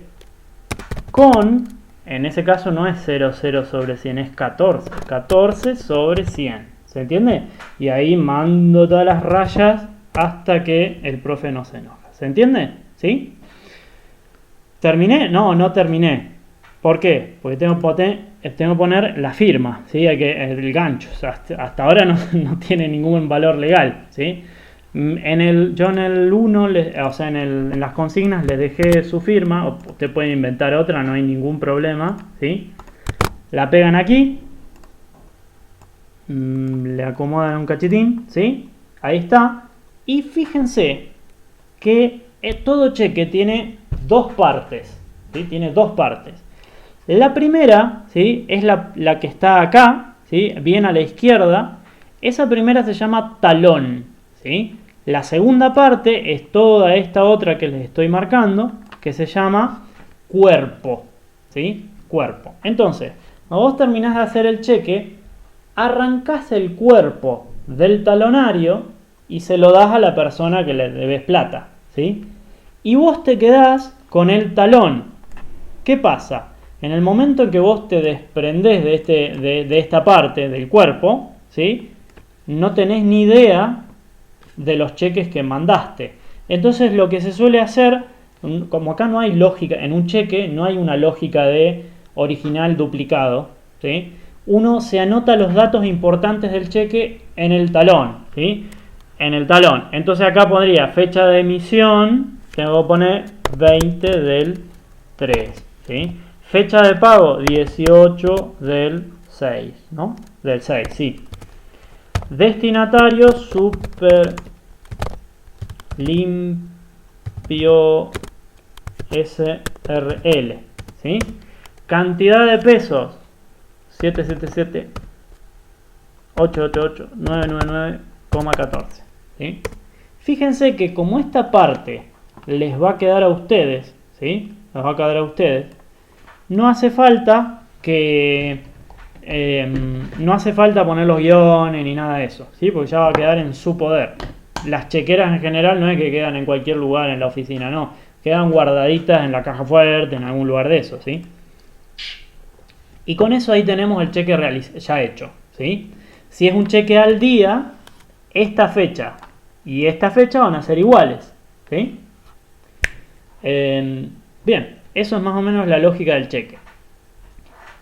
con, en ese caso no es 00 sobre 100, es 14 sobre 100, ¿se entiende? Y ahí mando todas las rayas hasta que el profe no se enoja, ¿se entiende? ¿Sí? ¿Terminé? No terminé. ¿Por qué? Porque tengo que poner la firma, ¿sí? El gancho. O sea, hasta ahora no tiene ningún valor legal, ¿sí? Yo en el 1, o sea, en las consignas les dejé su firma. O usted puede inventar otra, no hay ningún problema, ¿sí? La pegan aquí. Le acomodan un cachitín, ¿sí? Ahí está. Y fíjense que todo cheque tiene dos partes, ¿sí? Tiene dos partes. La primera, ¿sí? Es la que está acá, ¿sí? Bien a la izquierda. Esa primera se llama talón, ¿sí? La segunda parte es toda esta otra que les estoy marcando, que se llama cuerpo, ¿sí? Cuerpo. Entonces, cuando vos terminás de hacer el cheque, arrancás el cuerpo del talonario y se lo das a la persona que le debes plata, ¿sí? Y vos te quedás con el talón. ¿Qué pasa? En el momento en que vos te desprendés de esta parte del cuerpo, ¿sí? No tenés ni idea de los cheques que mandaste. Entonces lo que se suele hacer, como acá no hay lógica, en un cheque no hay una lógica de original duplicado, ¿sí? Uno se anota los datos importantes del cheque en el talón, ¿sí? En el talón. Entonces acá pondría fecha de emisión, tengo que poner 20 del 3, ¿sí? Fecha de pago 18 del 6, ¿no? Del 6, sí. Destinatario super limpio SRL, ¿sí? Cantidad de pesos 777 888 999,14, ¿sí? Fíjense que como esta parte les va a quedar a ustedes, ¿sí? Les va a quedar a ustedes. No hace falta poner los guiones ni nada de eso, ¿sí? Porque ya va a quedar en su poder. Las chequeras en general no es que quedan en cualquier lugar en la oficina, no. Quedan guardaditas en la caja fuerte, en algún lugar de eso, ¿sí? Y con eso ahí tenemos el cheque ya hecho, ¿sí? Si es un cheque al día, esta fecha y esta fecha van a ser iguales, ¿sí? Bien. Eso es más o menos la lógica del cheque.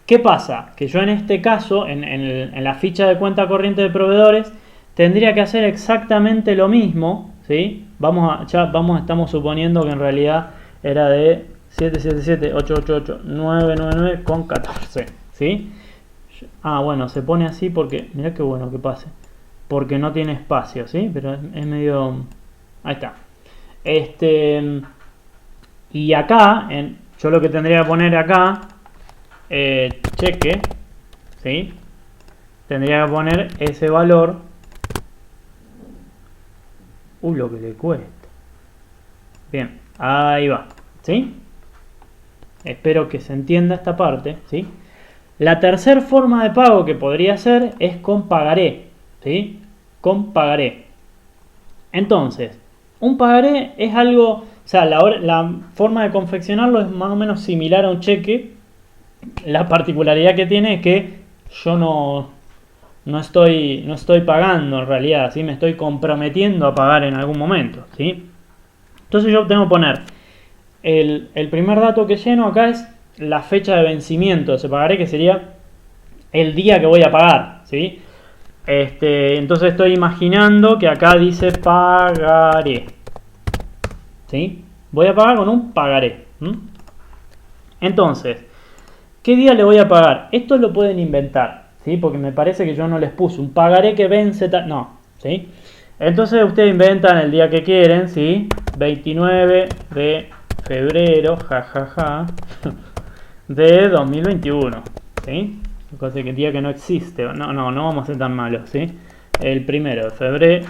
¿Qué pasa? Que yo en este caso, en la ficha de cuenta corriente de proveedores, tendría que hacer exactamente lo mismo, ¿sí? Estamos suponiendo que en realidad era de 777-888-999,14, ¿sí? Ah, bueno, se pone así porque, mirá qué bueno que pase. porque no tiene espacio, ¿sí? Pero es medio... Ahí está. Y acá, yo lo que tendría que poner acá, cheque, ¿sí? Tendría que poner ese valor. Lo que le cuesta. Bien, ahí va, ¿sí? Espero que se entienda esta parte, ¿sí? La tercera forma de pago que podría ser es con pagaré, ¿sí? Con pagaré. Entonces, un pagaré es algo, o sea, la forma de confeccionarlo es más o menos similar a un cheque. La particularidad que tiene es que yo no estoy pagando en realidad, ¿sí? Me estoy comprometiendo a pagar en algún momento, ¿sí? Entonces yo tengo que poner el primer dato que lleno acá es la fecha de vencimiento de ese pagaré, que sería el día que voy a pagar, ¿sí? Entonces estoy imaginando que acá dice pagaré, ¿sí? Voy a pagar con un pagaré. Entonces, ¿qué día le voy a pagar? Esto lo pueden inventar, ¿sí? Porque me parece que yo no les puse un pagaré que vence no, ¿sí? Entonces ustedes inventan el día que quieren, ¿sí? 29 de febrero, jajaja, de 2021, ¿sí? Cosa que día que no existe. No vamos a ser tan malos, ¿sí? El 1 de febrero.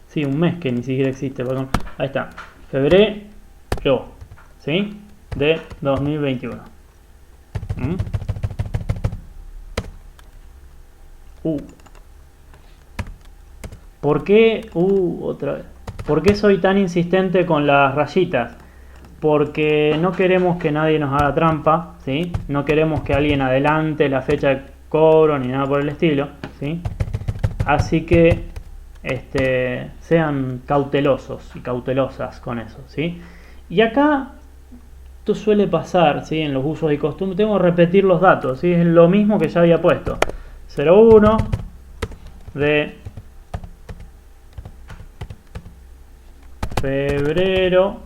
Sí, un mes que ni siquiera existe, perdón. Ahí está. Febrero, ¿sí? De 2021. ¿Por qué? Otra vez. ¿Por qué soy tan insistente con las rayitas? Porque no queremos que nadie nos haga trampa, ¿sí? No queremos que alguien adelante la fecha de cobro ni nada por el estilo, ¿sí? Así que sean cautelosos y cautelosas con eso, ¿sí? Y acá esto suele pasar, ¿sí? En los usos y costumbres tengo que repetir los datos, ¿sí? Es lo mismo que ya había puesto. 01 de febrero.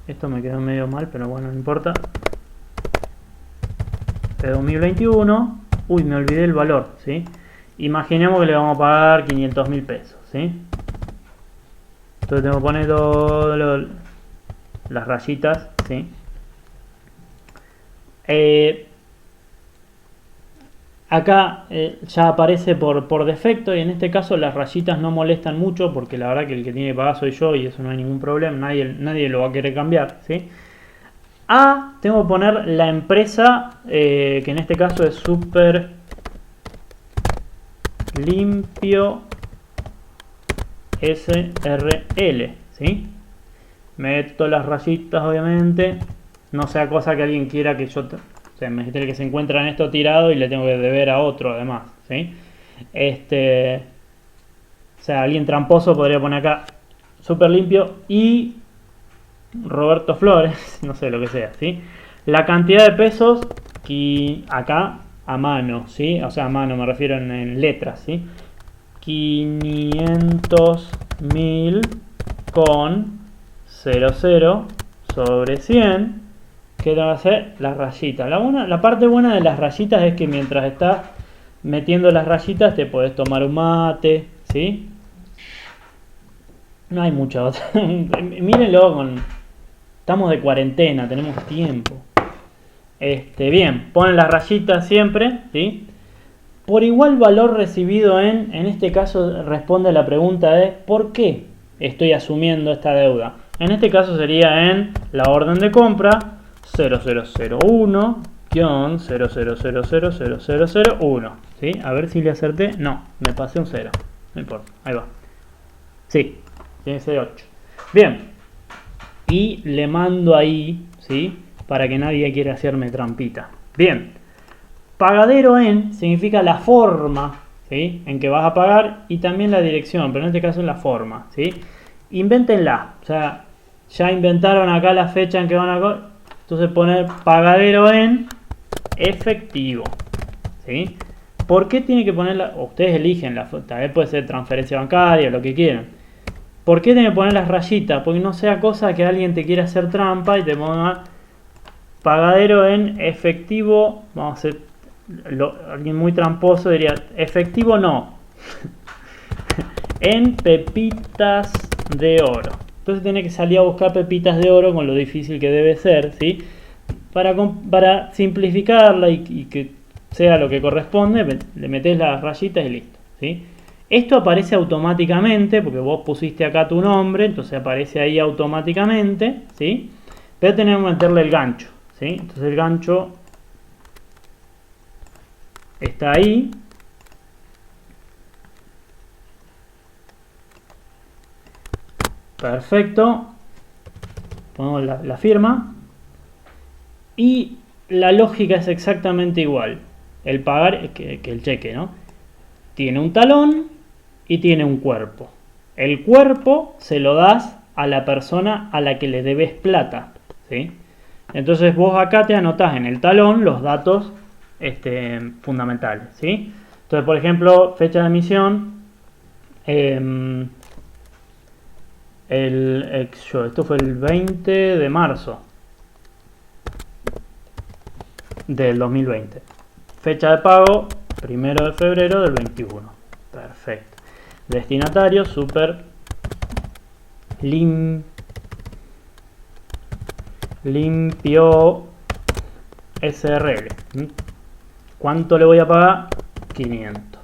Esto me quedó medio mal, pero bueno, no importa. De 2021. Uy, me olvidé el valor, ¿sí? Imaginemos que le vamos a pagar 500.000 pesos, ¿sí? Entonces tengo que poner todas las rayitas, ¿sí? Acá ya aparece por defecto y en este caso las rayitas no molestan mucho porque la verdad que el que tiene que pagar soy yo y eso no hay ningún problema, nadie lo va a querer cambiar, ¿sí? Tengo que poner la empresa, que en este caso es Super Limpio SRL, ¿sí? Meto las rayitas obviamente, no sea cosa que alguien quiera que yo... O sea, imagínate que se encuentra en esto tirado y le tengo que deber a otro además, ¿sí? O sea, alguien tramposo podría poner acá Super Limpio y Roberto Flores, no sé lo que sea, ¿sí? La cantidad de pesos que acá a mano, ¿sí? O sea, a mano me refiero en letras, ¿sí? 500.000 con 00 sobre 100. ¿Qué tengo que hacer? Las rayitas. La parte buena de las rayitas es que mientras estás metiendo las rayitas te podés tomar un mate, ¿sí? No hay mucha otra. Mírenlo estamos de cuarentena, tenemos tiempo. Bien, ponen las rayitas siempre, ¿sí? Por igual valor recibido en este caso responde a la pregunta de ¿por qué estoy asumiendo esta deuda? En este caso sería en la orden de compra 0001-00000001, ¿sí? A ver si le acerté. No, me pasé un 0. No importa, ahí va. Sí, tiene que ser 8. Bien. Y le mando ahí, ¿sí? Para que nadie quiera hacerme trampita. Bien. Pagadero en significa la forma, ¿sí? En que vas a pagar y también la dirección, pero en este caso es la forma, ¿sí? Invéntenla. O sea, ya inventaron acá la fecha en que van a... Entonces poner pagadero en efectivo, ¿sí? ¿Por qué tiene que ponerla? Ustedes eligen, también puede ser transferencia bancaria, lo que quieran. ¿Por qué tiene que poner las rayitas? Porque no sea cosa que alguien te quiera hacer trampa y te ponga pagadero en efectivo. Vamos a hacer alguien muy tramposo diría, efectivo no, en pepitas de oro. Entonces tiene que salir a buscar pepitas de oro con lo difícil que debe ser, ¿sí? Para simplificarla y que sea lo que corresponde, le metes las rayitas y listo, ¿sí? Esto aparece automáticamente porque vos pusiste acá tu nombre, entonces aparece ahí automáticamente, ¿sí? Pero tenemos que meterle el gancho, ¿sí? Entonces el gancho está ahí. Perfecto. Ponemos la firma. Y la lógica es exactamente igual. El pagar, que el cheque, ¿no? Tiene un talón y tiene un cuerpo. El cuerpo se lo das a la persona a la que le debes plata, ¿sí? Entonces vos acá te anotás en el talón los datos fundamentales, ¿sí? Entonces, por ejemplo, fecha de emisión, esto fue el 20 de marzo del 2020. Fecha de pago, 1 de febrero del 21. Perfecto. Destinatario, super limpio SRL. ¿Cuánto le voy a pagar? 500.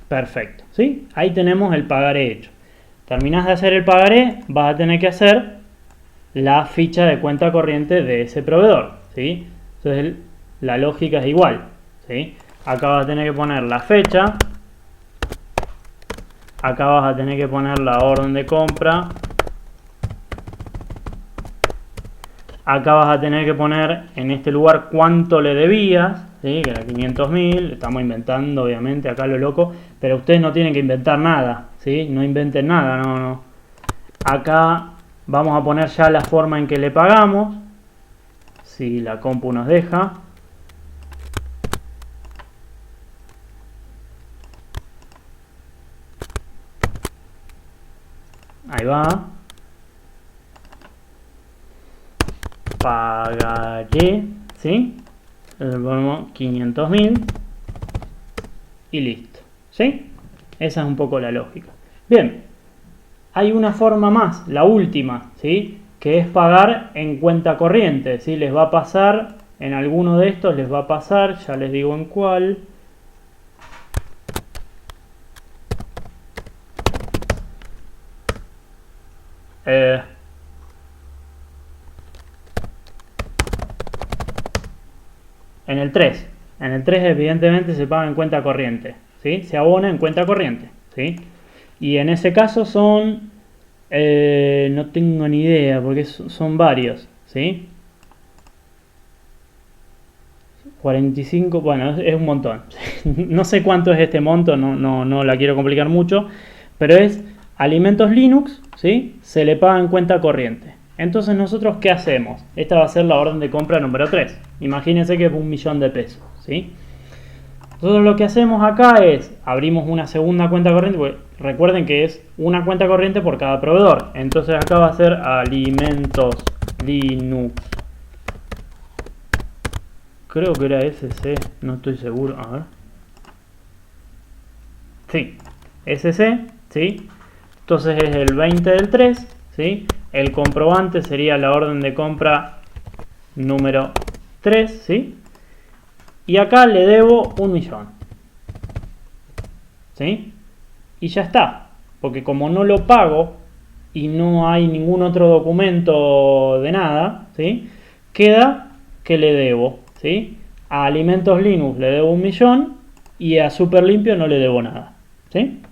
Perfecto, ¿sí? Ahí tenemos el pagaré hecho. Terminás de hacer el pagaré, vas a tener que hacer la ficha de cuenta corriente de ese proveedor, ¿sí? Entonces la lógica es igual, ¿sí? Acá vas a tener que poner la fecha, acá vas a tener que poner la orden de compra, acá vas a tener que poner en este lugar cuánto le debías, ¿sí? Que era 500.000, estamos inventando obviamente acá lo loco, pero ustedes no tienen que inventar nada, ¿sí? No inventen nada, no. Acá vamos a poner ya la forma en que le pagamos, si la compu nos deja. Ahí va. Pagaré, ¿sí? Le ponemos 500.000 y listo, ¿sí? Esa es un poco la lógica. Bien, hay una forma más, la última, ¿sí? Que es pagar en cuenta corriente, ¿sí? Les va a pasar, en alguno de estos les va a pasar, ya les digo en cuál. En el 3. En el 3 evidentemente se paga en cuenta corriente, ¿sí? Se abona en cuenta corriente, ¿sí? Y en ese caso son... no tengo ni idea porque son varios, ¿sí? 45, bueno, es un montón. No sé cuánto es este monto, no la quiero complicar mucho, pero es alimentos Linux, ¿sí? Se le paga en cuenta corriente. Entonces nosotros, ¿qué hacemos? Esta va a ser la orden de compra número 3. Imagínense que es 1.000.000 de pesos, ¿sí? Nosotros lo que hacemos acá es, abrimos una segunda cuenta corriente, porque recuerden que es una cuenta corriente por cada proveedor. Entonces acá va a ser alimentos Linux. Creo que era SC, no estoy seguro, a ver. Sí, SC, ¿sí? Entonces es el 20 del 3, ¿sí? El comprobante sería la orden de compra número 3, ¿sí? Y acá le debo 1.000.000, ¿sí? Y ya está, porque como no lo pago y no hay ningún otro documento de nada, ¿sí? Queda que le debo, ¿sí? A Alimentos Linux le debo 1.000.000 y a Super Limpio no le debo nada, ¿sí?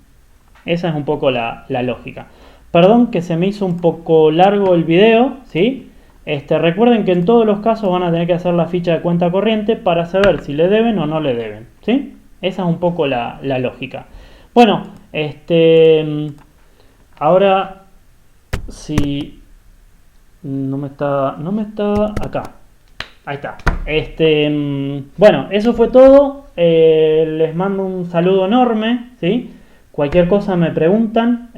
Esa es un poco la lógica. Perdón que se me hizo un poco largo el video, ¿sí? Recuerden que en todos los casos van a tener que hacer la ficha de cuenta corriente para saber si le deben o no le deben, ¿sí? Esa es un poco la lógica. Bueno, ahora si no me está acá. Ahí está. Bueno, eso fue todo. Les mando un saludo enorme, ¿sí? Cualquier cosa me preguntan.